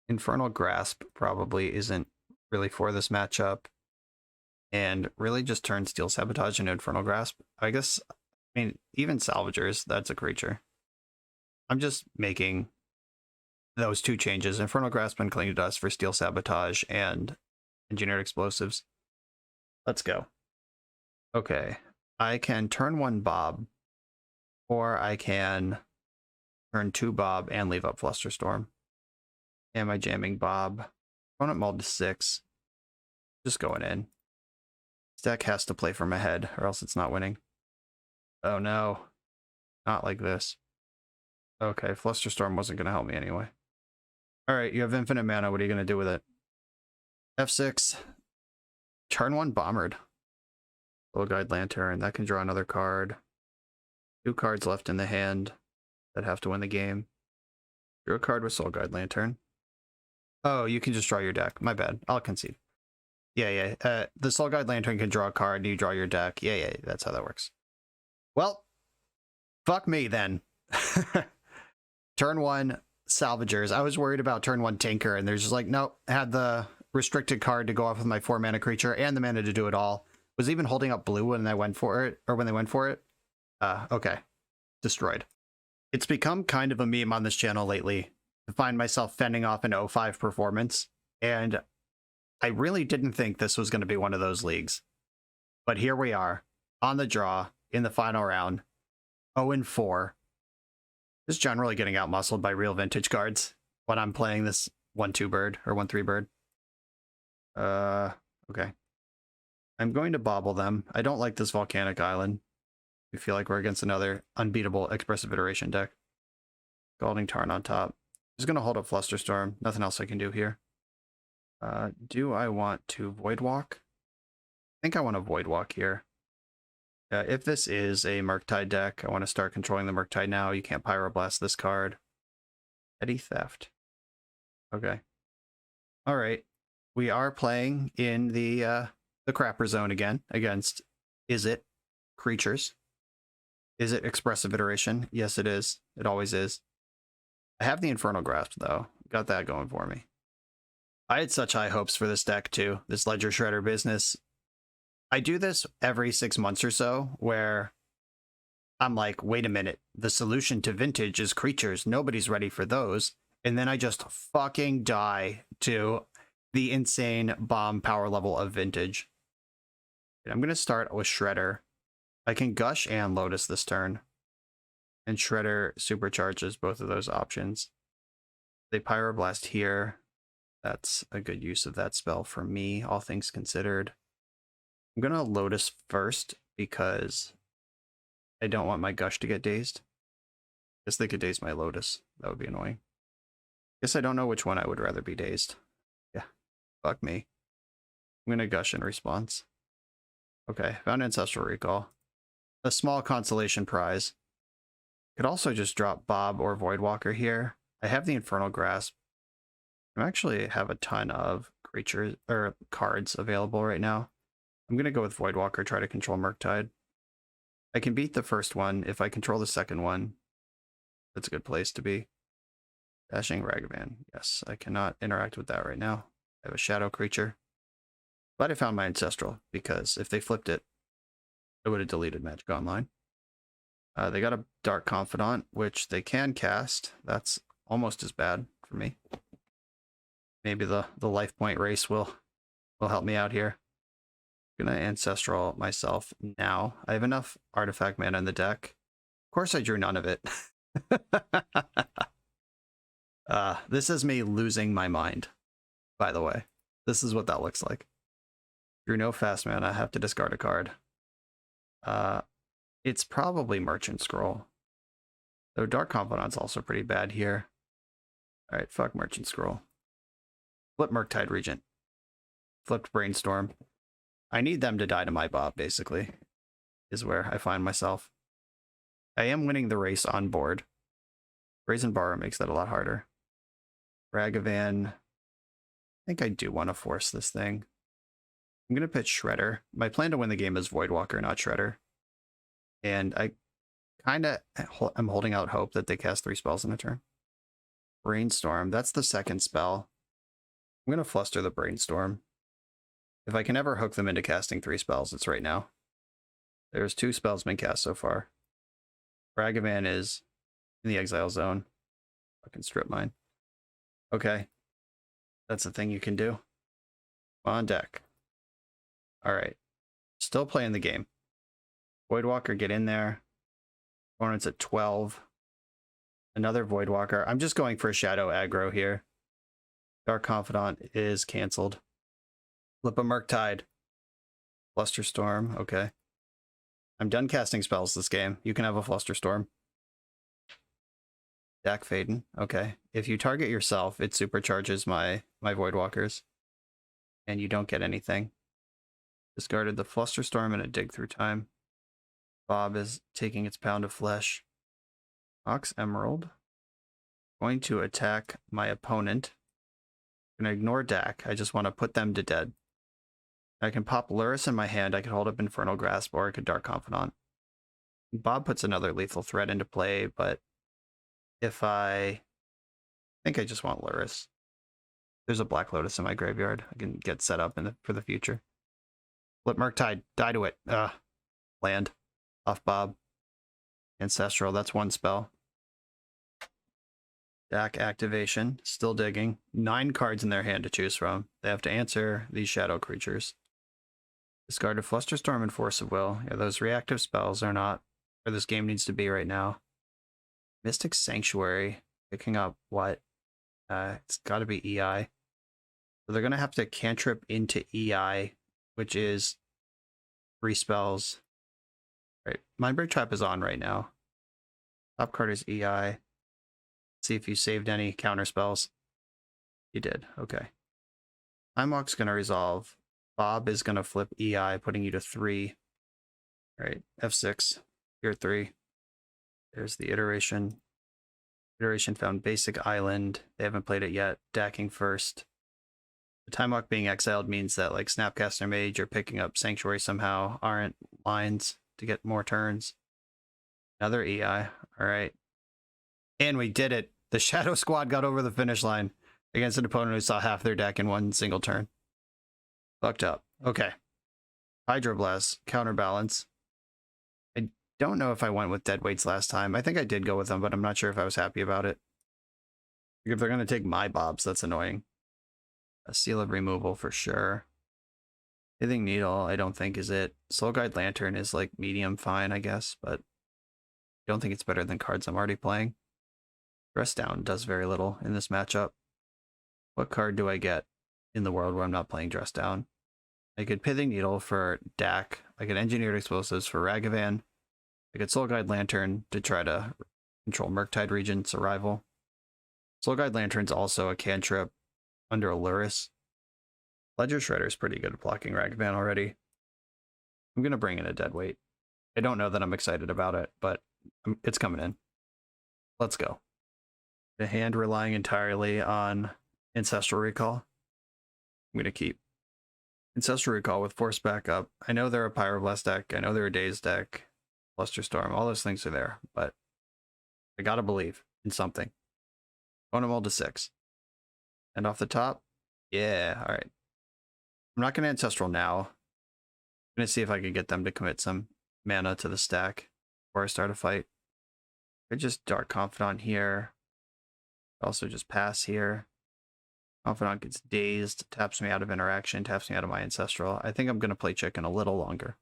Infernal Grasp probably isn't really for this matchup. And really just turn Steel Sabotage into Infernal Grasp. I guess, I mean, even Salvagers, that's a creature. I'm just making those 2 changes. Infernal Grasp and Cling to Dust for Steel Sabotage and Engineered Explosives. Let's go. Okay. I can turn 1 Bob, or I can turn 2 Bob and leave up Flusterstorm. Am I jamming Bob? Opponent mulled to 6. Just going in. This deck has to play from ahead, or else it's not winning. Oh no. Not like this. Okay, Flusterstorm wasn't going to help me anyway. Alright, you have infinite mana. What are you going to do with it? F6. Turn 1 Bombered. Soul Guide Lantern. That can draw another card. 2 cards left in the hand that have to win the game. Drew a card with Soul Guide Lantern. Oh, you can just draw your deck. My bad. I'll concede. Yeah. The Soul Guide Lantern can draw a card and you draw your deck. Yeah. That's how that works. Well, fuck me then. Turn 1 Salvagers. I was worried about turn 1 Tinker, and there's just like, nope. Had the restricted card to go off with my 4 mana creature and the mana to do it all. Was even holding up blue when I went for it, or when they went for it. Okay. Destroyed. It's become kind of a meme on this channel lately to find myself fending off an 0-5 performance, and I really didn't think this was going to be one of those leagues. But here we are, on the draw, in the final round, 0-4. Just generally getting outmuscled by real vintage cards when I'm playing this 1-2 bird, or 1-3 bird. Okay. I'm going to bobble them. I don't like this Volcanic Island. I feel like we're against another unbeatable Expressive Iteration deck. Scalding Tarn on top. Just going to hold up Flusterstorm. Nothing else I can do here. Do I want to Voidwalk? I think I want to Voidwalk here. If this is a Murktide deck, I want to start controlling the Murktide now. You can't Pyroblast this card. Petty Theft. Okay. All right. We are playing in the crapper zone again against, is it creatures? Is it Expressive Iteration? Yes, it is. It always is. I have the Infernal Grasp, though. Got that going for me. I had such high hopes for this deck too, this Ledger Shredder business. I do this every 6 months or so, where I'm like, wait a minute, the solution to vintage is creatures. Nobody's ready for those. And then I just fucking die to the insane bomb power level of vintage. I'm going to start with Shredder. I can Gush and Lotus this turn. And Shredder supercharges both of those options. They Pyroblast here. That's a good use of that spell for me, all things considered. I'm going to Lotus first because I don't want my Gush to get dazed. Guess they could daze my Lotus. That would be annoying. Guess I don't know which one I would rather be dazed. Yeah, fuck me. I'm going to Gush in response. Okay, found Ancestral Recall. A small consolation prize. Could also just drop Bob or Voidwalker here. I have the Infernal Grasp. I actually have a ton of creatures or cards available right now. I'm going to go with Voidwalker, try to control Murktide. I can beat the first one if I control the second one. That's a good place to be. Dashing Ragavan. Yes, I cannot interact with that right now. I have a shadow creature. But I found my Ancestral, because if they flipped it, it would have deleted Magic Online. They got a Dark Confidant, which they can cast. That's almost as bad for me. Maybe the life point race will help me out here. I'm gonna Ancestral myself now. I have enough artifact mana in the deck. Of course I drew none of it. This is me losing my mind, by the way. This is what that looks like. Drew no fast mana, I have to discard a card. It's probably Merchant Scroll. Though Dark Confidant's also pretty bad here. Alright, fuck Merchant Scroll. Flip Murktide Regent. Flipped Brainstorm. I need them to die to my Bob, basically, is where I find myself. I am winning the race on board. Brazen Borrow makes that a lot harder. Ragavan. I think I do want to force this thing. I'm going to pitch Shredder. My plan to win the game is Voidwalker, not Shredder. And I kind of am holding out hope that they cast 3 spells in a turn. Brainstorm. That's the second spell. I'm going to Fluster the Brainstorm. If I can ever hook them into casting 3 spells, it's right now. There's 2 spells been cast so far. Ragavan is in the exile zone. Fucking strip mine. Okay. That's a thing you can do. On deck. Alright. Still playing the game. Voidwalker, get in there. Opponent's at 12. Another Voidwalker. I'm just going for a Shadow aggro here. Dark Confidant is cancelled. Flip a Murktide. Flusterstorm, okay. I'm done casting spells this game. You can have a Flusterstorm. Dak Faden, okay. If you target yourself, it supercharges my Voidwalkers. And you don't get anything. Discarded the Flusterstorm and a Dig Through Time. Bob is taking its pound of flesh. Ox Emerald. Going to attack my opponent. I'm going to ignore Dak. I just want to put them to dead. I can pop Lurrus in my hand. I could hold up Infernal Grasp, or I could Dark Confidant. Bob puts another lethal threat into play, but if I think I just want Lurrus. There's a Black Lotus in my graveyard. I can get set up for the future. Flip Murktide. Die to it. Land. Off Bob. Ancestral. That's 1 spell. Dak activation. Still digging. 9 cards in their hand to choose from. They have to answer these shadow creatures. Discard a Flusterstorm and Force of Will. Yeah, those reactive spells are not where this game needs to be right now. Mystic Sanctuary. Picking up what? It's got to be EI. So they're going to have to cantrip into EI, which is 3 spells. Right. Mindbreak Trap is on right now. Top card is EI. See if you saved any counter spells. You did. Okay. Time Walk's going to resolve. Bob is going to flip EI, putting you to 3. All right. F6. Here 3. There's the iteration. Iteration found Basic Island. They haven't played it yet. Dacking first. The Time Walk being exiled means that like Snapcaster Mage or picking up Sanctuary somehow aren't lines to get more turns. Another EI. All right. And we did it. The Shadow Squad got over the finish line. against an opponent who saw half their deck in one single turn. Fucked up. Okay. Hydroblast, Counterbalance. I don't know if I went with Deadweights last time. I think I did go with them, but I'm not sure if I was happy about it. If they're going to take my Bobs, that's annoying. A Seal of Removal for sure. Pithing Needle, I don't think is it. Soul Guide Lantern is like medium fine, I guess, but I don't think it's better than cards I'm already playing. Dress Down does very little in this matchup. What card do I get in the world where I'm not playing Dress Down? I could Pithing Needle for Dak. I could Engineered Explosives for Ragavan. I could Soul Guide Lantern to try to control Murktide Regent's arrival. Soul Guide Lantern's also a cantrip under a Lurrus. Ledger Shredder's pretty good at blocking Ragavan already. I'm going to bring in a Deadweight. I don't know that I'm excited about it, but it's coming in. Let's go. The hand relying entirely on Ancestral Recall. I'm going to keep Ancestral Recall with Force Backup. I know they're a Pyroblast deck. I know they're a Daze deck. Flusterstorm. All those things are there, but I got to believe in something. Bonamol to 6. And off the top, yeah, all right. I'm not going to Ancestral now. I'm going to see if I can get them to commit some mana to the stack before I start a fight. I just Dark Confidant here. Also just pass here. Confidant gets dazed, taps me out of interaction, taps me out of my Ancestral. I think I'm going to play Chicken a little longer.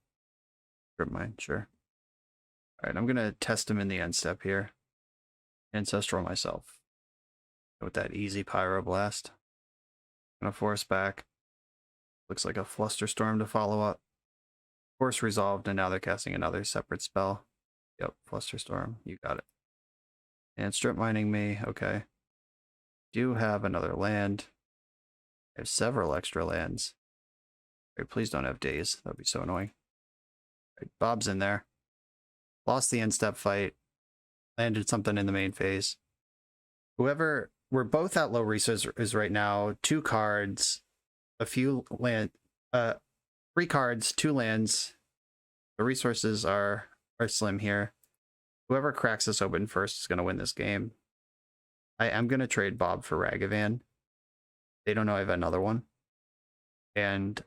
Grip Mine, sure. All right, I'm going to test him in the end step here. Ancestral myself. With that easy Pyroblast. Gonna Force back. Looks like a Flusterstorm to follow up. Force resolved, and now they're casting another separate spell. Yep, Flusterstorm, you got it. And strip mining me, okay. Do have another land. I have several extra lands. Right, please don't have days, that'd be so annoying. Right, Bob's in there. Lost the end step fight. Landed something in the main phase. Whoever, we're both at low resources right now. 2 cards, a few land, 3 cards, 2 lands. The resources are slim here. Whoever cracks this open first is going to win this game. I am going to trade Bob for Ragavan. They don't know I have another one. And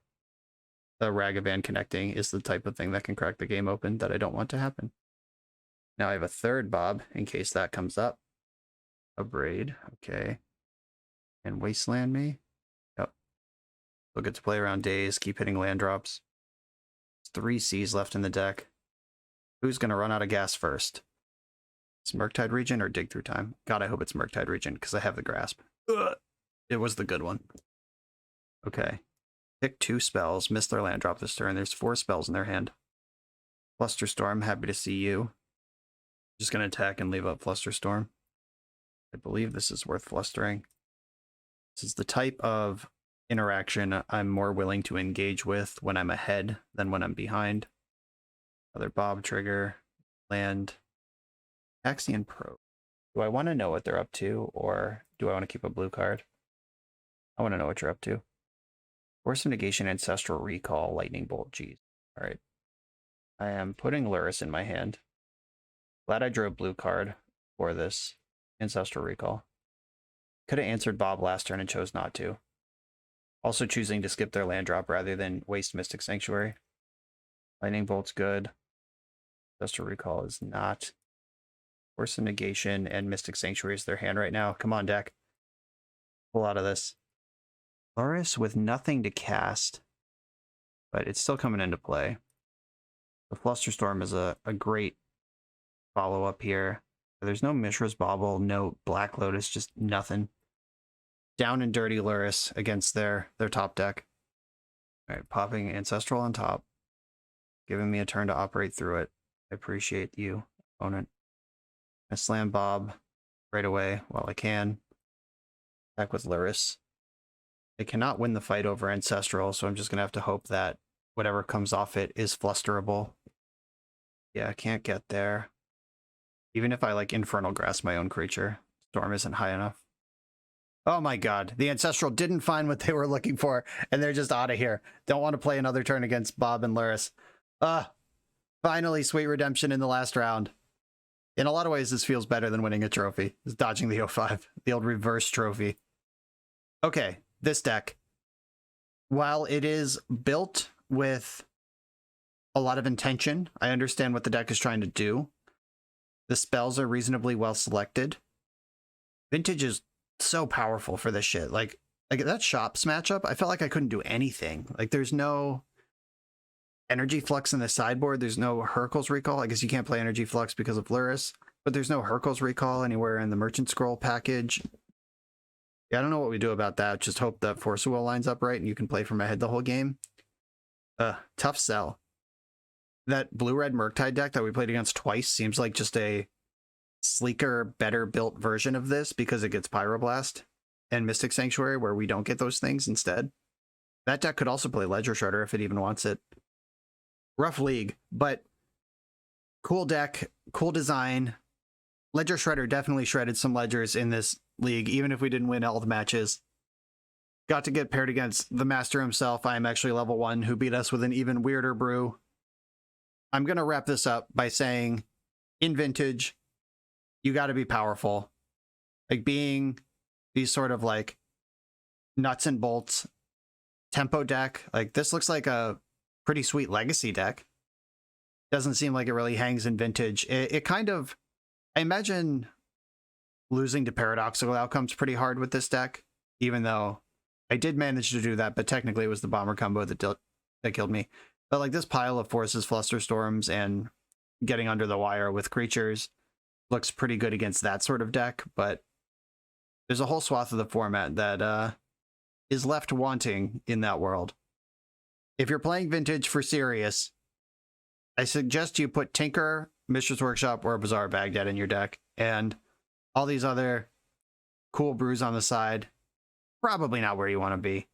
the Ragavan connecting is the type of thing that can crack the game open that I don't want to happen. Now I have a third Bob in case that comes up. A Braid, okay. And Wasteland me? Yep. We'll get to play around days, keep hitting land drops. There's 3 Cs left in the deck. Who's going to run out of gas first? Is Murktide Regent or Dig Through Time? God, I hope it's Murktide Regent because I have the grasp. Ugh. It was the good one. Okay. Pick 2 spells, miss their land drop this turn. There's 4 spells in their hand. Flusterstorm, happy to see you. Just going to attack and leave up Flusterstorm. I believe this is worth flustering. This is the type of interaction I'm more willing to engage with when I'm ahead than when I'm behind. Another Bob trigger, land, Axion Pro. Do I want to know what they're up to, or do I want to keep a blue card? I want to know what you're up to. Force of Negation, Ancestral Recall, Lightning Bolt, geez. All right. I am putting Lurrus in my hand. Glad I drew a blue card for this Ancestral Recall. Could have answered Bob last turn and chose not to. Also choosing to skip their land drop rather than waste Mystic Sanctuary. Lightning Bolt's good. Ancestral Recall is not. Force of Negation and Mystic Sanctuary is their hand right now. Come on, deck. Pull out of this. Lurrus with nothing to cast, but it's still coming into play. The Flusterstorm is a great follow-up here. There's no Mishra's Bauble, no Black Lotus, just nothing. Down and dirty Lurrus against their top deck. All right, popping Ancestral on top. Giving me a turn to operate through it. I appreciate you, opponent. I slam Bob right away while I can. Back with Lurrus. I cannot win the fight over Ancestral, so I'm just going to have to hope that whatever comes off it is flusterable. Yeah, I can't get there. Even if I like Infernal Grasp my own creature, Storm isn't high enough. Oh my god, the Ancestral didn't find what they were looking for, and they're just out of here. Don't want to play another turn against Bob and Lurrus. Finally, sweet redemption in the last round. In a lot of ways, this feels better than winning a trophy. It's dodging the 05, the old reverse trophy. Okay, this deck, while it is built with a lot of intention, I understand what the deck is trying to do. The spells are reasonably well selected. Vintage is so powerful for this shit. Like that Shops matchup, I felt like I couldn't do anything. Like there's no energy flux in the sideboard. There's no Hurkyl's Recall. I guess you can't play energy flux because of Lurrus, but there's no Hurkyl's Recall anywhere in the Merchant Scroll package. Yeah, I don't know what we do about that. Just hope that Force Will lines up right and you can play from ahead the whole game. Tough sell. That blue-red Murktide deck that we played against twice seems like just a sleeker, better built version of this because it gets Pyroblast and Mystic Sanctuary where we don't get those things instead. That deck could also play Ledger Shredder if it even wants it. Rough league, but cool deck, cool design. Ledger Shredder definitely shredded some ledgers in this league, even if we didn't win all the matches. Got to get paired against the master himself. I am actually level 1, who beat us with an even weirder brew. I'm going to wrap this up by saying, in Vintage, you got to be powerful. Like being these sort of like nuts and bolts tempo deck. Like this looks like a pretty sweet legacy deck. Doesn't seem like it really hangs in Vintage. It kind of, I imagine losing to Paradoxical Outcomes pretty hard with this deck, even though I did manage to do that, but technically it was the Bomber combo that killed me. But like this pile of Forces, Flusterstorms, and getting under the wire with creatures looks pretty good against that sort of deck, but there's a whole swath of the format that is left wanting in that world. If you're playing Vintage for serious, I suggest you put Tinker, Mishra's Workshop, or Bazaar Baghdad in your deck, and all these other cool brews on the side, probably not where you want to be,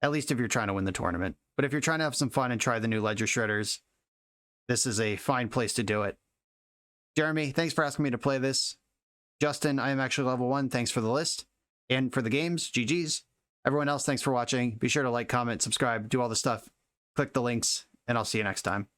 at least if you're trying to win the tournament. But if you're trying to have some fun and try the new Ledger Shredders, this is a fine place to do it. Jeremy, thanks for asking me to play this. Justin, I am actually level 1. Thanks for the list. And for the games, GG's. Everyone else, thanks for watching. Be sure to like, comment, subscribe, do all the stuff. Click the links, and I'll see you next time.